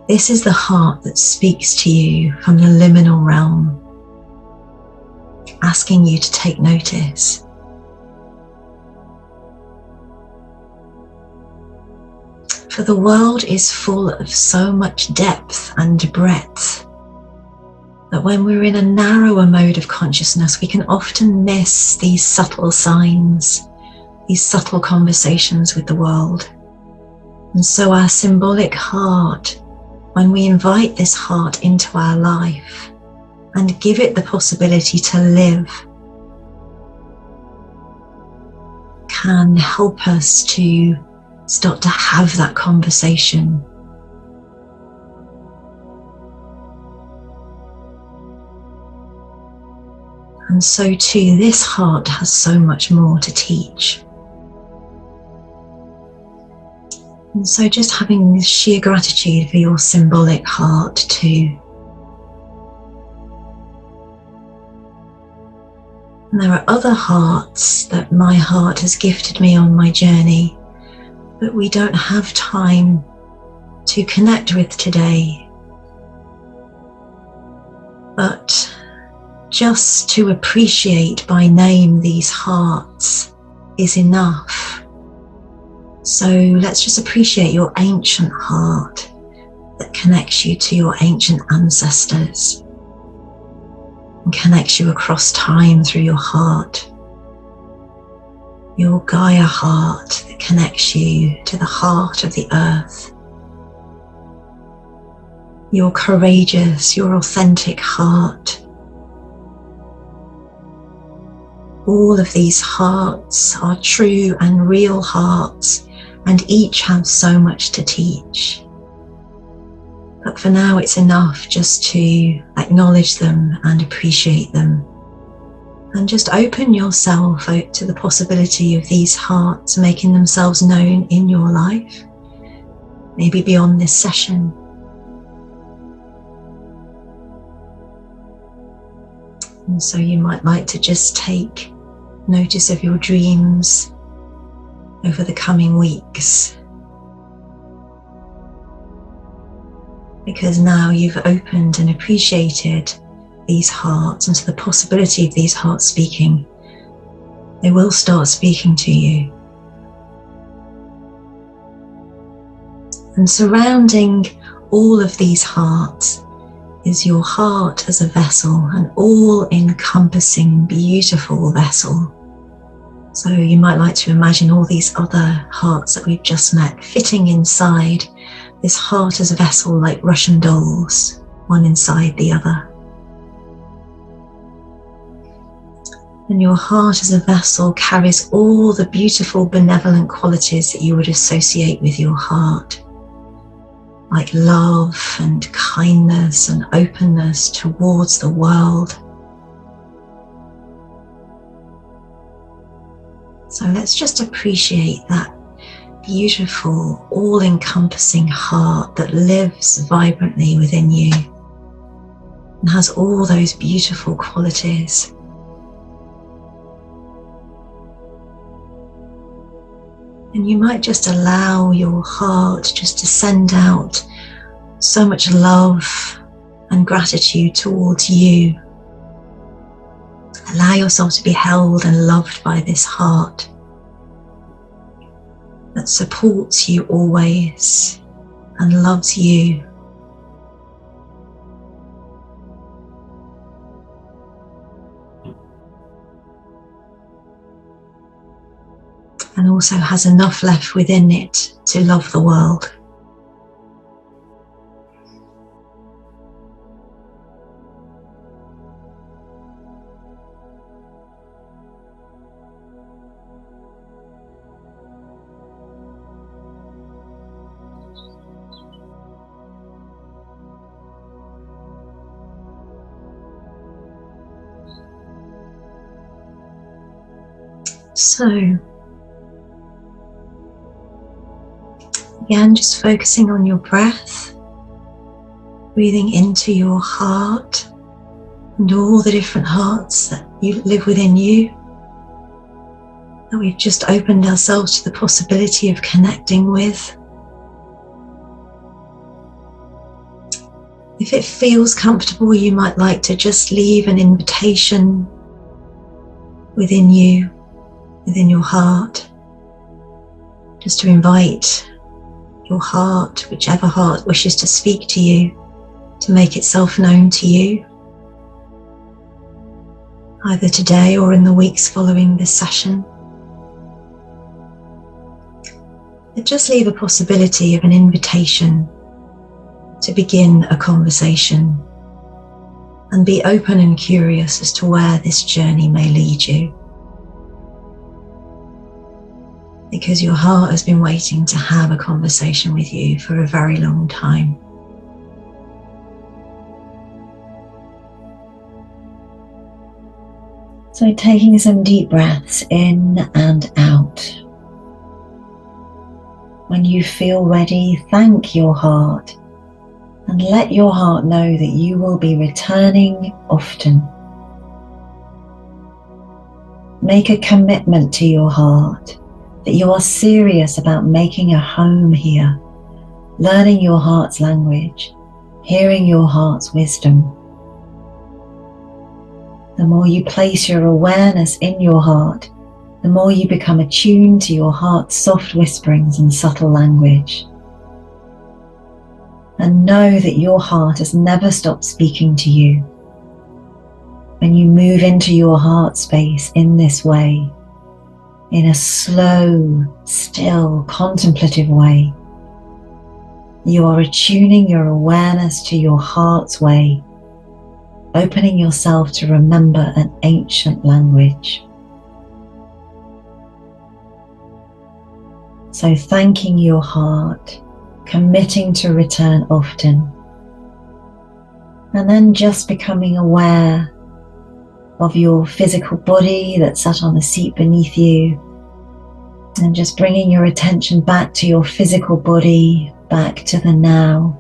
This is the heart that speaks to you from the liminal realm, asking you to take notice. For the world is full of so much depth and breadth that when we're in a narrower mode of consciousness, we can often miss these subtle signs, these subtle conversations with the world. And so our symbolic heart, when we invite this heart into our life and give it the possibility to live, can help us to start to have that conversation. And so too, this heart has so much more to teach. And so just having sheer gratitude for your symbolic heart too. And there are other hearts that my heart has gifted me on my journey, but we don't have time to connect with today. But just to appreciate by name these hearts is enough. So let's just appreciate your ancient heart that connects you to your ancient ancestors and connects you across time through your heart. Your Gaia heart that connects you to the heart of the earth. Your courageous, your authentic heart. All of these hearts are true and real hearts, and each have so much to teach. But for now, it's enough just to acknowledge them and appreciate them. And just open yourself out to the possibility of these hearts making themselves known in your life, maybe beyond this session. And so you might like to just take notice of your dreams over the coming weeks, because now you've opened and appreciated these hearts and to the possibility of these hearts speaking. They will start speaking to you. And surrounding all of these hearts is your heart as a vessel, an all-encompassing, beautiful vessel. So you might like to imagine all these other hearts that we've just met fitting inside this heart as a vessel, like Russian dolls, one inside the other. And your heart as a vessel carries all the beautiful, benevolent qualities that you would associate with your heart, like love and kindness and openness towards the world. So let's just appreciate that beautiful, all-encompassing heart that lives vibrantly within you and has all those beautiful qualities. And you might just allow your heart just to send out so much love and gratitude towards you. Allow yourself to be held and loved by this heart that supports you always and loves you. And also has enough left within it to love the world. So, again, just focusing on your breath, breathing into your heart and all the different hearts that you live within you, that we've just opened ourselves to the possibility of connecting with. If it feels comfortable, you might like to just leave an invitation within you, within your heart, just to invite your heart, whichever heart wishes to speak to you, to make itself known to you, either today or in the weeks following this session. But just leave a possibility of an invitation to begin a conversation and be open and curious as to where this journey may lead you. Because your heart has been waiting to have a conversation with you for a very long time. So taking some deep breaths in and out. When you feel ready, thank your heart and let your heart know that you will be returning often. Make a commitment to your heart that you are serious about making a home here, learning your heart's language, hearing your heart's wisdom. The more you place your awareness in your heart, the more you become attuned to your heart's soft whisperings and subtle language. And know that your heart has never stopped speaking to you. When you move into your heart space in this way, in a slow, still, contemplative way, you are attuning your awareness to your heart's way, opening yourself to remember an ancient language. So thanking your heart, committing to return often, and then just becoming aware of your physical body that sat on the seat beneath you, and just bringing your attention back to your physical body, back to the now,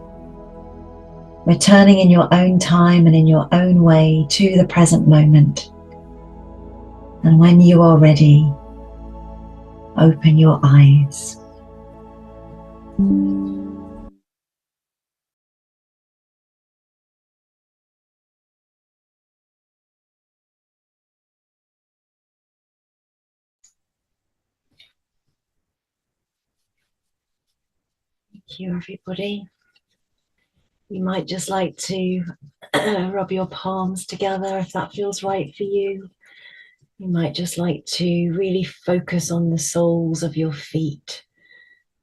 returning in your own time and in your own way to the present moment. And when you are ready, open your eyes. Thank you, everybody. You might just like to rub your palms together if that feels right for you. You might just like to really focus on the soles of your feet.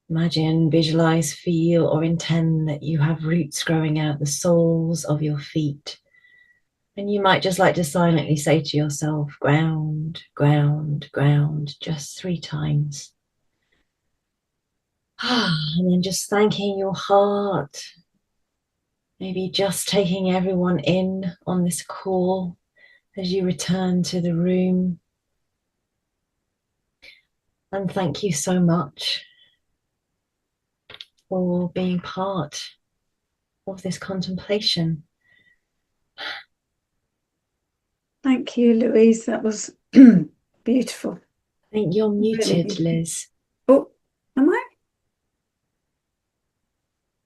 Imagine, visualize, feel, or intend that you have roots growing out the soles of your feet. And you might just like to silently say to yourself, ground, ground, ground, just 3 times. And then just thanking your heart. Maybe just taking everyone in on this call as you return to the room. And thank you so much for being part of this contemplation. Thank you, Louise. That was beautiful. I think you're muted, Really. Liz. Oh,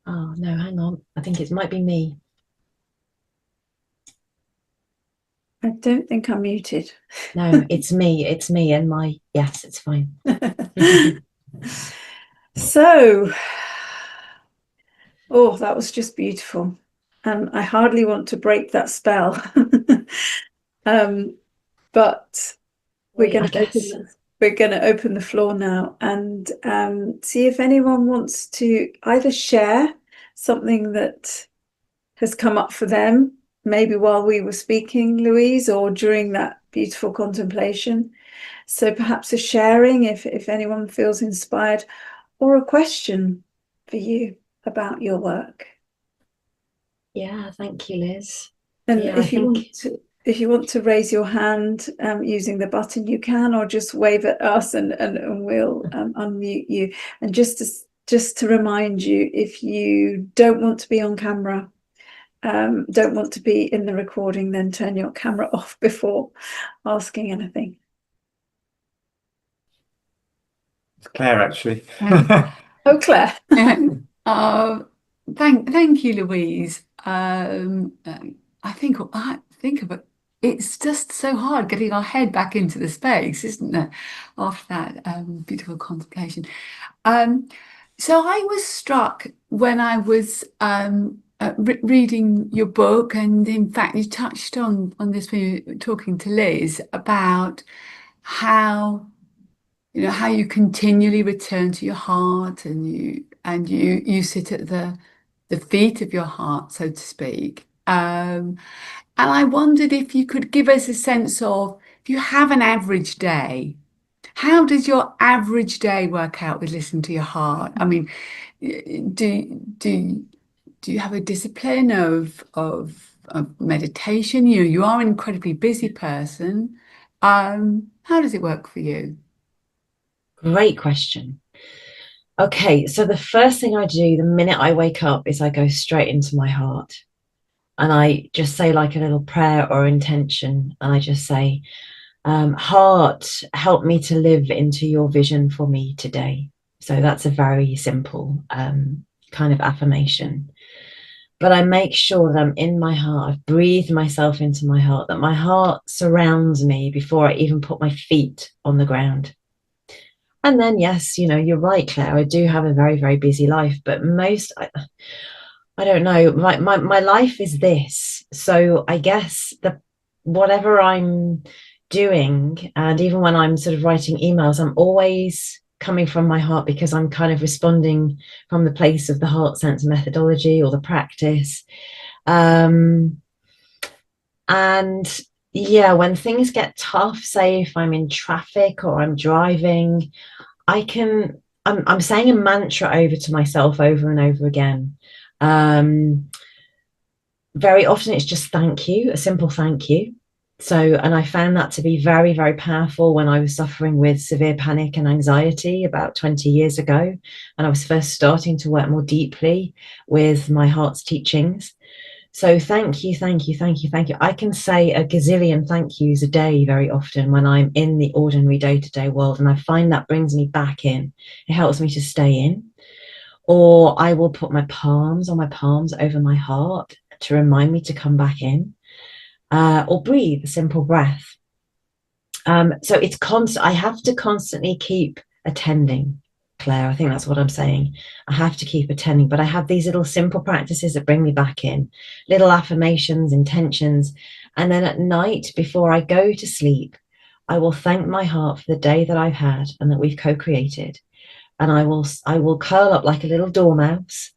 Oh, no, hang on. I think it might be me. I don't think I'm muted. No, it's me. It's me and my, yes, it's fine. So, oh, that was just beautiful. And I hardly want to break that spell. But we're going to open the floor now and see if anyone wants to either share something that has come up for them, maybe while we were speaking, Louise, or during that beautiful contemplation. So perhaps a sharing if anyone feels inspired, or a question for you about your work. Yeah, thank you, Liz. And Yeah, if you want to raise your hand using the button, you can, or just wave at us and we'll unmute you. And just to remind you, if you don't want to be on camera, don't want to be in the recording, then turn your camera off before asking anything. It's Claire, actually. Oh, Claire. Thank you, Louise. I think of it. It's just so hard getting our head back into the space, isn't it? After that beautiful contemplation. So I was struck when I was reading your book, and in fact, you touched on this when you were talking to Liz about how how you continually return to your heart, and you sit at the feet of your heart, so to speak. And I wondered if you could give us a sense of, if you have an average day, how does your average day work out with listening to your heart? I mean, do you have a discipline of meditation? You are an incredibly busy person. How does it work for you? great question. Okay, so the first thing I do the minute I wake up is I go straight into my heart. And I just say like a little prayer or intention. And I just say, heart, help me to live into your vision for me today. So that's a very simple kind of affirmation. But I make sure that I'm in my heart. I've breathed myself into my heart, that my heart surrounds me before I even put my feet on the ground. And then, yes, you're right, Claire. I do have a very, very busy life, but I don't know, my life is this. So I guess whatever I'm doing, and even when I'm sort of writing emails, I'm always coming from my heart, because I'm kind of responding from the place of the heart sense methodology or the practice. And yeah, when things get tough, say if I'm in traffic or I'm driving, I'm saying a mantra over to myself over and over again. Very often it's just thank you, a simple thank you. So, and I found that to be very, very powerful when I was suffering with severe panic and anxiety about 20 years ago. And I was first starting to work more deeply with my heart's teachings. So thank you, thank you, thank you, thank you. I can say a gazillion thank yous a day very often when I'm in the ordinary day-to-day world. And I find that brings me back in. It helps me to stay in. Or I will put my palms over my heart to remind me to come back in, or breathe a simple breath. So it's constant. I have to constantly keep attending, Claire. I think that's what I'm saying. I have to keep attending, but I have these little simple practices that bring me back in, little affirmations, intentions. And then at night, before I go to sleep, I will thank my heart for the day that I've had and that we've co-created. And I will curl up like a little dormouse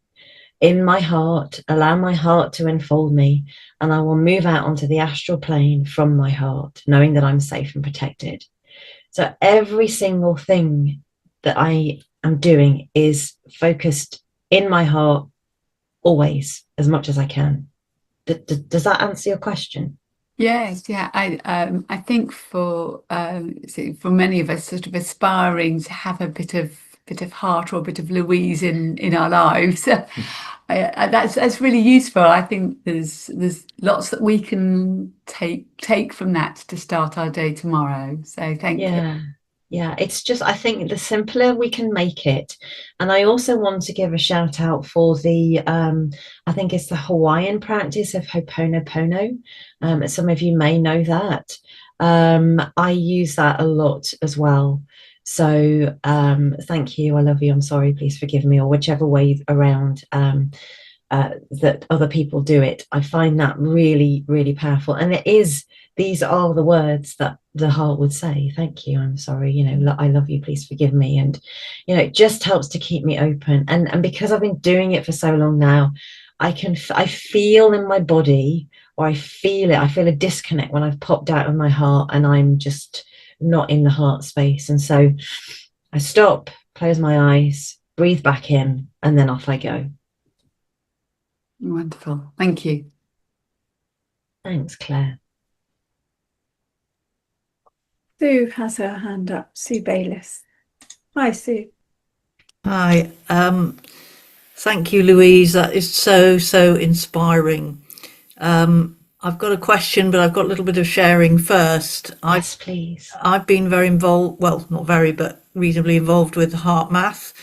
in my heart, allow my heart to enfold me, and I will move out onto the astral plane from my heart, knowing that I'm safe and protected. So every single thing that I am doing is focused in my heart, always, as much as I can. Does that answer your question? Yes, yeah. I think for many of us, sort of aspiring to have a bit of heart or a bit of Louise in our lives, that's really useful. I think there's lots that we can take from that to start our day tomorrow. So thank you. Yeah, it's just, I think the simpler we can make it. And I also want to give a shout out for the, I think it's the Hawaiian practice of Ho'oponopono. Some of you may know that. I use that a lot as well. So thank you. I love you. I'm sorry. Please forgive me, or whichever way around that other people do it. I find that really, really powerful. And it is, these are the words that the heart would say. Thank you. I'm sorry. You know, I love you. Please forgive me. And, you know, it just helps to keep me open. And because I've been doing it for so long now, I feel in my body, or I feel a disconnect when I've popped out of my heart and I'm just not in the heart space. And so I stop, close my eyes, breathe back in, and then off I go. Wonderful. Thank you. Thanks, Claire. Sue has her hand up. Sue Bayliss. Hi, Sue. Hi. Thank you, Louise. That is so inspiring. I've got a question, but I've got a little bit of sharing first. Yes, please. I've been very involved, well, not very, but reasonably involved with heart math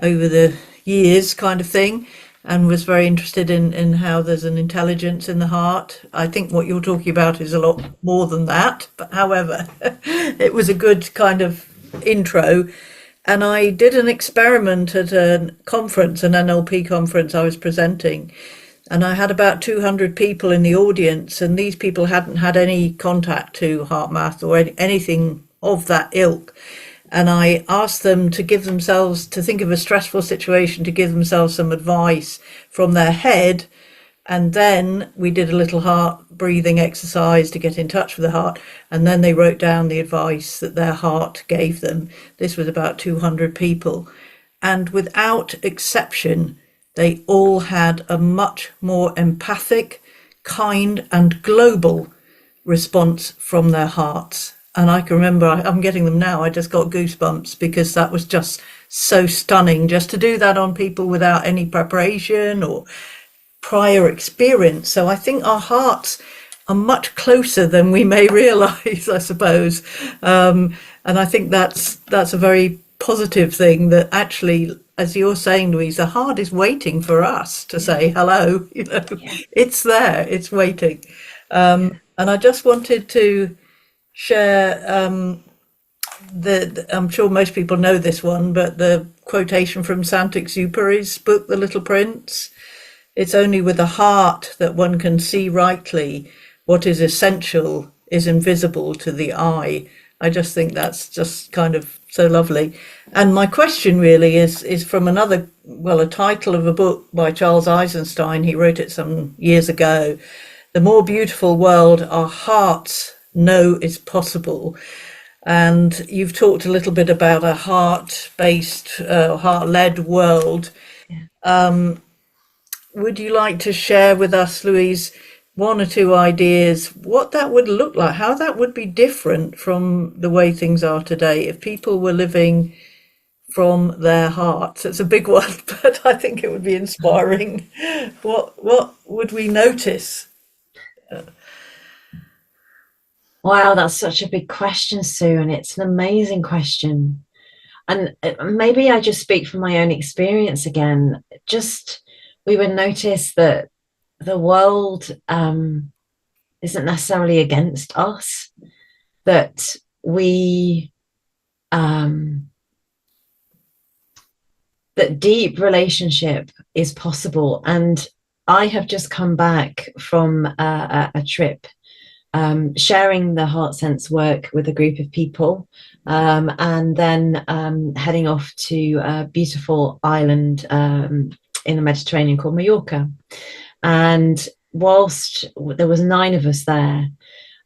over the years, kind of thing, and was very interested in how there's an intelligence in the heart. I think what you're talking about is a lot more than that, but however, it was a good kind of intro. And I did an experiment at a conference, an NLP conference I was presenting, and I had about 200 people in the audience, and these people hadn't had any contact to heart math or anything of that ilk. And I asked them to think of a stressful situation, to give themselves some advice from their head. And then we did a little heart breathing exercise to get in touch with the heart. And then they wrote down the advice that their heart gave them. This was about 200 people. And without exception, they all had a much more empathic, kind, and global response from their hearts. And I can remember, I'm getting them now, I just got goosebumps, because that was just so stunning, just to do that on people without any preparation or prior experience. So I think our hearts are much closer than we may realize, I suppose. And I think that's a very positive thing, that actually, as you're saying, Louise, the heart is waiting for us to say hello. You know, it's there, it's waiting. And I just wanted to share I'm sure most people know this one, but the quotation from Saint-Exupéry's book, The Little Prince. It's only with the heart that one can see rightly. What is essential is invisible to the eye. I just think that's just kind of so lovely. And my question really is from a title of a book by Charles Eisenstein. He wrote it some years ago. The more beautiful world our hearts know is possible. And you've talked a little bit about a heart-based, heart-led world. Would you like to share with us, Louise, one or two ideas what that would look like, how that would be different from the way things are today if people were living from their hearts? It's a big one, but I think it would be inspiring. What would we notice? Wow, that's such a big question, Sue, and it's an amazing question. And maybe I just speak from my own experience again. Just, we would notice that the world isn't necessarily against us, that that deep relationship is possible. And I have just come back from a trip, sharing the heart sense work with a group of people, and then heading off to a beautiful island in the Mediterranean called Mallorca. And whilst there was 9 of us there,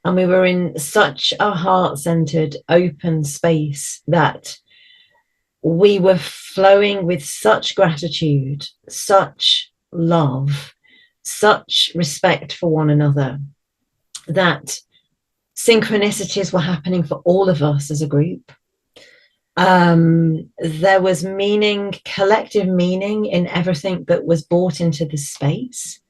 and we were in such a heart-centered open space that we were flowing with such gratitude, such love, such respect for one another, that synchronicities were happening for all of us as a group. There was meaning, collective meaning in everything that was brought into this space,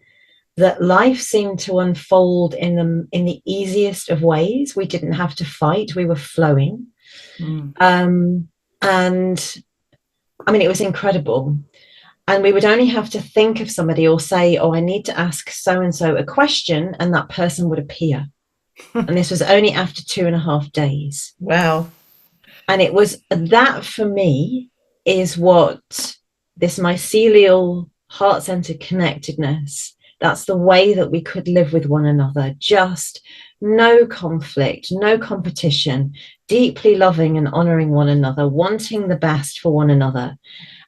that life seemed to unfold in the easiest of ways. We didn't have to fight, we were flowing. And I mean, it was incredible. And we would only have to think of somebody or say, oh, I need to ask so-and-so a question, and that person would appear. And this was only after 2.5 days. Wow. And it was that, for me, is what this mycelial heart-centered connectedness, that's the way that we could live with one another. Just no conflict, no competition, deeply loving and honoring one another, wanting the best for one another.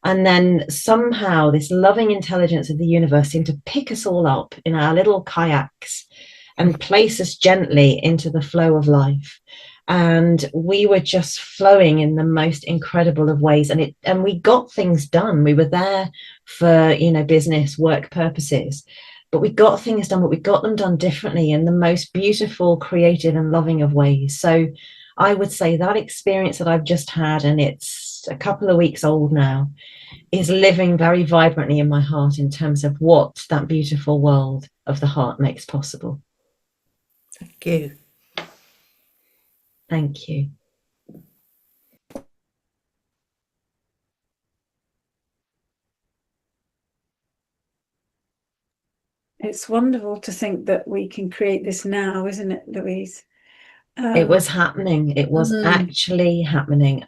And then somehow this loving intelligence of the universe seemed to pick us all up in our little kayaks and place us gently into the flow of life. And we were just flowing in the most incredible of ways. And we got things done. We were there for, business, work purposes, but we got things done, but we got them done differently in the most beautiful, creative and loving of ways. So I would say that experience that I've just had, and it's a couple of weeks old now, is living very vibrantly in my heart in terms of what that beautiful world of the heart makes possible. Thank you. Thank you. It's wonderful to think that we can create this now, isn't it, Louise? It was happening. It was actually happening.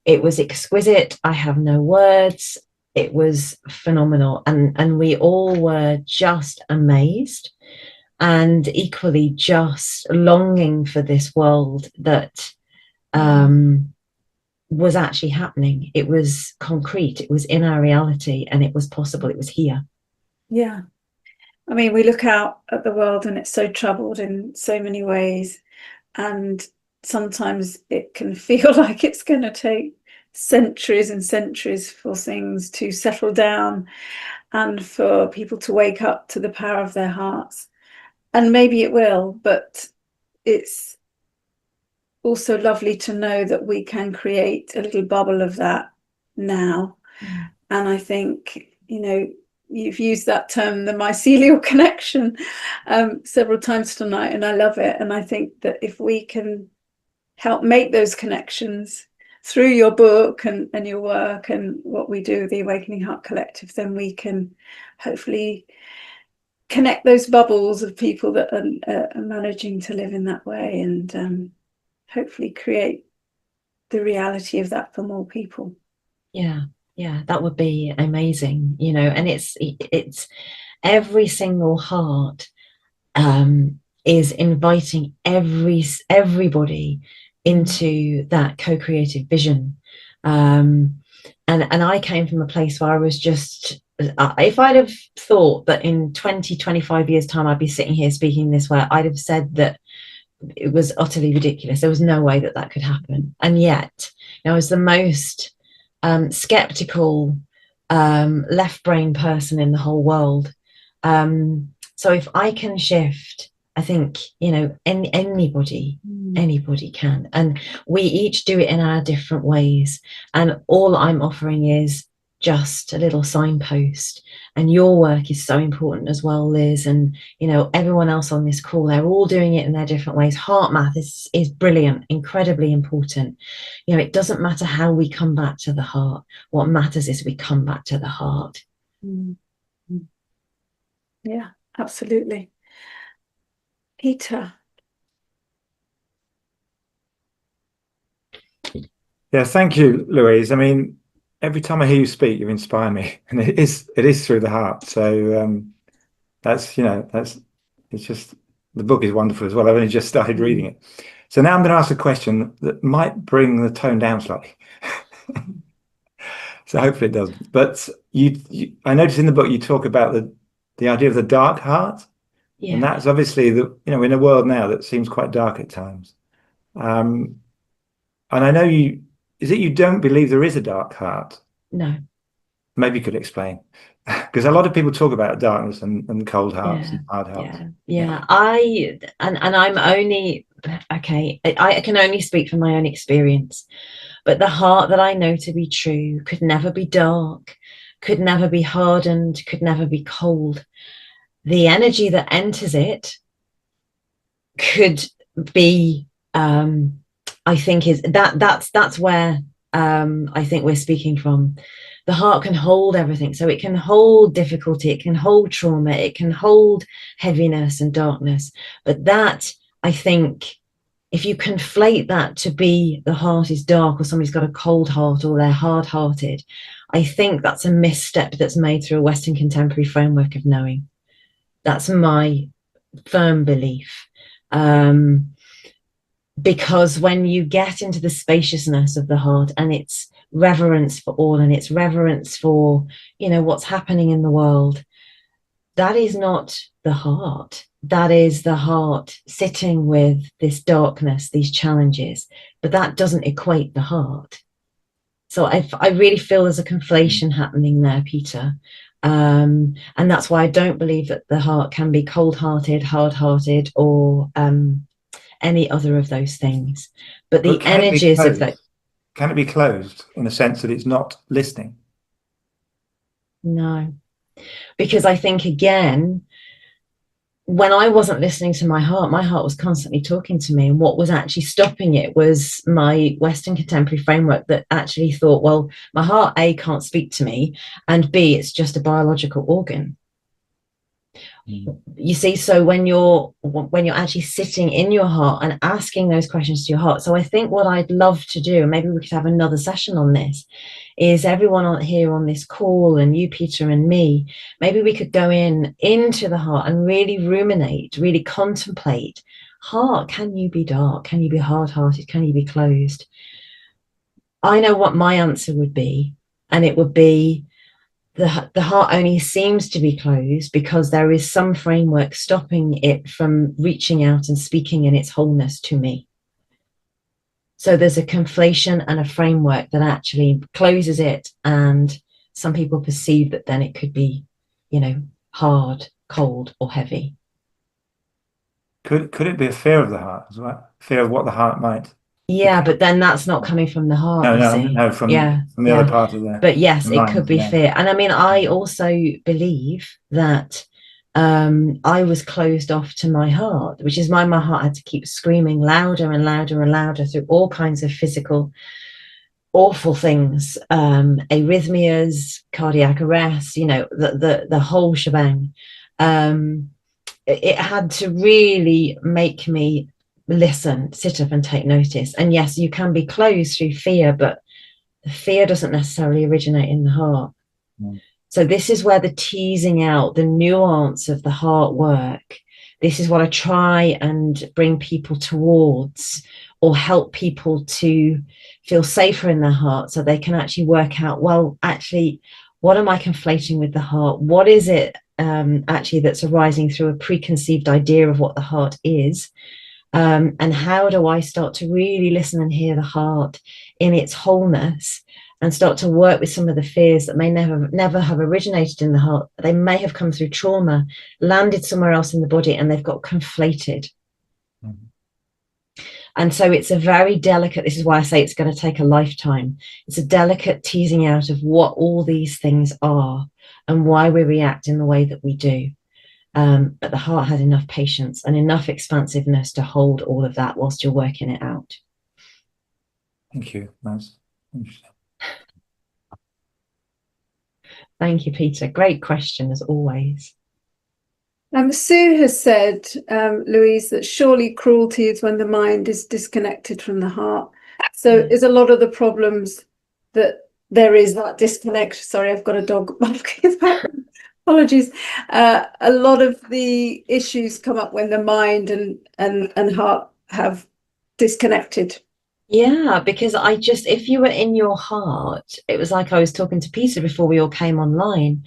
It was exquisite. I have no words. It was phenomenal. And we all were just amazed and equally just longing for this world that was actually happening. It was concrete. It was in our reality, and it was possible. It was here. Yeah. I mean, we look out at the world and it's so troubled in so many ways. And sometimes it can feel like it's going to take centuries and centuries for things to settle down and for people to wake up to the power of their hearts. And maybe it will, but it's also lovely to know that we can create a little bubble of that now. And I think, you've used that term, the mycelial connection, several times tonight, and I love it. And I think that if we can help make those connections through your book and your work and what we do, the Awakening Heart Collective, then we can hopefully connect those bubbles of people that are managing to live in that way, and hopefully create the reality of that for more people. Yeah, that would be amazing, and it's every single heart is inviting everybody into that co-creative vision. And I came from a place where I was just, if I'd have thought that in 20-25 years time I'd be sitting here speaking this way, I'd have said that it was utterly ridiculous. There was no way that that could happen. And yet I was the most skeptical left brain person in the whole world. So if I can shift, I think anybody can, and we each do it in our different ways. And all I'm offering is just a little signpost. And your work is so important as well, Liz, and everyone else on this call. They're all doing it in their different ways. Heart math is brilliant, incredibly important. It doesn't matter how we come back to the heart. What matters is we come back to the heart. Yeah, absolutely. Peter. Yeah, thank you, Louise. I mean, every time I hear you speak, you inspire me, and it is through the heart. So it's just, the book is wonderful as well. I've only just started reading it. So now I'm going to ask a question that might bring the tone down slightly. So hopefully it doesn't. But I noticed in the book you talk about the idea of the dark heart, and that's obviously in a world now that seems quite dark at times. And I know you don't believe there is a dark heart? No. Maybe you could explain, because a lot of people talk about darkness and cold hearts and hard hearts. I'm only okay. I can only speak from my own experience, but the heart that I know to be true could never be dark, could never be hardened, could never be cold. The energy that enters it could be I think is that's where I think we're speaking from. The heart can hold everything. So it can hold difficulty, it can hold trauma, it can hold heaviness and darkness. But that, I think, if you conflate that to be the heart is dark, or somebody's got a cold heart, or they're hard-hearted, I think that's a misstep that's made through a Western contemporary framework of knowing. That's my firm belief. Because when you get into the spaciousness of the heart, and its reverence for all, and its reverence for, you know, what's happening in the world, that is not the heart. That is the heart sitting with this darkness, these challenges, but that doesn't equate the heart. So I really feel there's a conflation happening there, Peter. And that's why I don't believe that the heart can be cold-hearted, hard-hearted, or any other of those things. But the energies of that. Can it be closed in the sense that it's not listening? No, because I think, again, when I wasn't listening to my heart was constantly talking to me. And what was actually stopping it was my Western contemporary framework that actually thought, well, my heart, A, can't speak to me, and B, it's just a biological organ. You see, so when you're actually sitting in your heart and asking those questions to your heart. So I think what I'd love to do, and maybe we could have another session on this, is everyone here on this call, and you, Peter, and me, maybe we could go into the heart and really ruminate, really contemplate. Heart, can you be dark? Can you be hard-hearted? Can you be closed? I know what my answer would be, and it would be, the heart only seems to be closed because there is some framework stopping it from reaching out and speaking in its wholeness to me. So there's a conflation and a framework that actually closes it, and some people perceive that then it could be, you know, hard, cold, or heavy. Could it be a fear of the heart as well? Fear of what the heart might? Yeah, but then that's not coming from the heart. No, from the other part of the. But yes, mind, it could be fear. And I mean, I also believe that I was closed off to my heart, which is why my heart had to keep screaming louder and louder and louder through all kinds of physical awful things, arrhythmias, cardiac arrest, you know, the whole shebang. It had to really make me listen, sit up and take notice. And yes, you can be closed through fear, but the fear doesn't necessarily originate in the heart. So this is where the teasing out, the nuance of the heart work, this is what I try and bring people towards, or help people to feel safer in their heart, so they can actually work out, well, actually, what am I conflating with the heart? What is it actually that's arising through a preconceived idea of what the heart is? And how do I start to really listen and hear the heart in its wholeness, and start to work with some of the fears that may never have originated in the heart? They may have come through trauma, landed somewhere else in the body, and they've got conflated. And so it's a very delicate, this is why I say it's going to take a lifetime. It's a delicate teasing out of what all these things are and why we react in the way that we do. But the heart has enough patience and enough expansiveness to hold all of that whilst you're working it out. Thank you. That's interesting. Thank you, Peter. Great question, as always. Sue has said, Louise, that surely cruelty is when the mind is disconnected from the heart. So is a lot of the problems that there is that disconnect. Sorry, I've got a dog barking. Apologies. A lot of the issues come up when the mind and heart have disconnected. Yeah, because if you were in your heart, it was like I was talking to Peter before we all came online,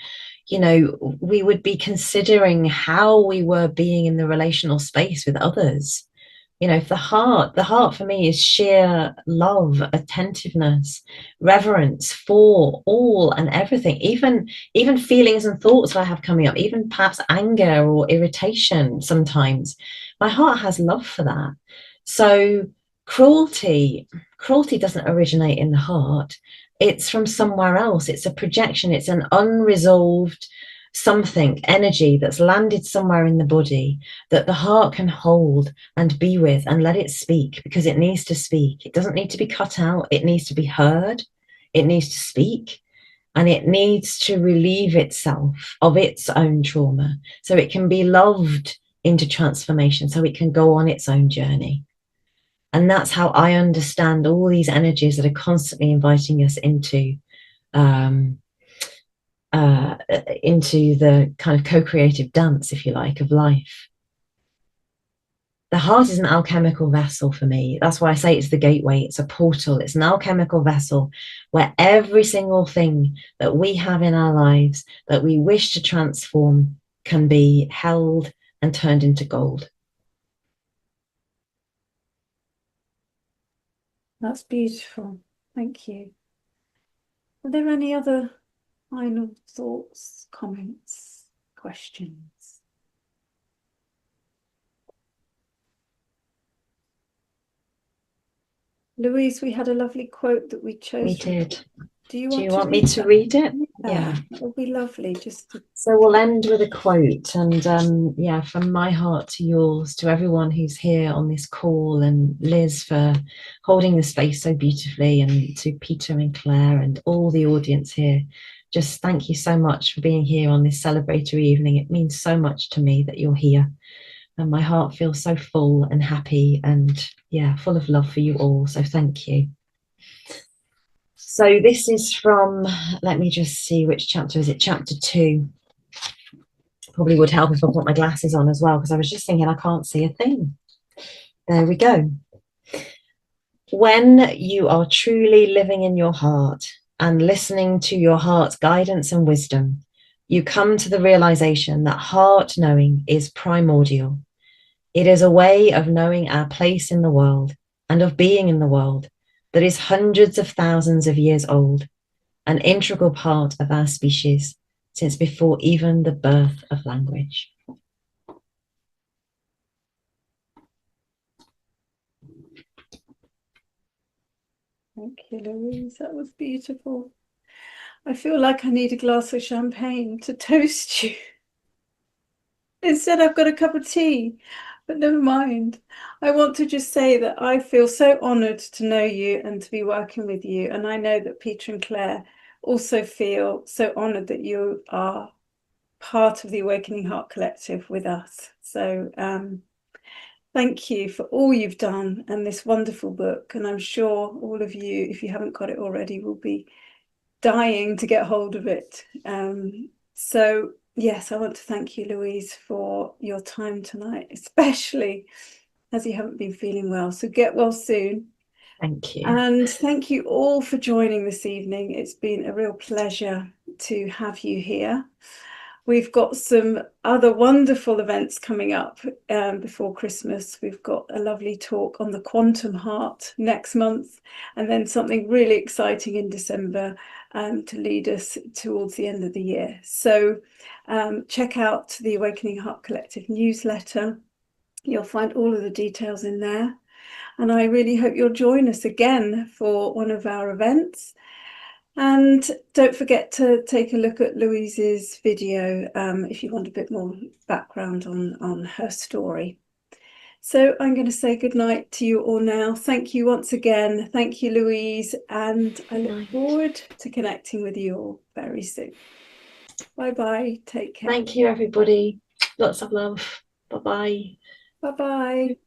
you know, we would be considering how we were being in the relational space with others. You know, if the heart for me is sheer love, attentiveness, reverence for all and everything, even feelings and thoughts I have coming up, even perhaps anger or irritation sometimes. My heart has love for that. So cruelty doesn't originate in the heart. It's from somewhere else. It's a projection. It's an unresolved something, energy that's landed somewhere in the body that the heart can hold and be with and let it speak, because it needs to speak. It doesn't need to be cut out. It needs to be heard. It needs to speak, and it needs to relieve itself of its own trauma so it can be loved into transformation, so it can go on its own journey. And that's how I understand all these energies that are constantly inviting us into the kind of co-creative dance, if you like, of life. The heart is an alchemical vessel for me. That's why I say it's the gateway. It's a portal. It's an alchemical vessel where every single thing that we have in our lives that we wish to transform can be held and turned into gold. That's beautiful. Thank you. Are there any other final thoughts, comments, questions? Louise, we had a lovely quote that we chose. We did. Do you want me to read it? Yeah, that would be lovely. So we'll end with a quote, and yeah, from my heart to yours, to everyone who's here on this call, and Liz for holding the space so beautifully, and to Peter and Claire and all the audience here. Just thank you so much for being here on this celebratory evening. It means so much to me that you're here, and my heart feels so full and happy, and yeah, full of love for you all. So thank you. So this is from, let me just see, which chapter is it? Chapter 2. Probably would help if I put my glasses on as well, because I was just thinking I can't see a thing. There we go. When you are truly living in your heart and listening to your heart's guidance and wisdom, you come to the realization that heart knowing is primordial. It is a way of knowing our place in the world and of being in the world that is hundreds of thousands of years old, an integral part of our species since before even the birth of language. Thank you, Louise. That was beautiful. I feel like I need a glass of champagne to toast you. Instead, I've got a cup of tea, but never mind. I want to just say that I feel so honoured to know you and to be working with you. And I know that Peter and Claire also feel so honoured that you are part of the Awakening Heart Collective with us. So thank you for all you've done and this wonderful book. And I'm sure all of you, if you haven't got it already, will be dying to get hold of it. So yes, I want to thank you, Louise, for your time tonight, especially as you haven't been feeling well. So get well soon. Thank you. And thank you all for joining this evening. It's been a real pleasure to have you here. We've got some other wonderful events coming up before Christmas. We've got a lovely talk on the quantum heart next month, and then something really exciting in December to lead us towards the end of the year. So check out the Awakening Heart Collective newsletter. You'll find all of the details in there. And I really hope you'll join us again for one of our events. And don't forget to take a look at Louise's video if you want a bit more background on her story. So I'm going to say good night to you all now. Thank you once again. Thank you, Louise. And I look forward to connecting with you all very soon. Bye-bye. Take care. Thank you, everybody. Lots of love. Bye-bye. Bye-bye.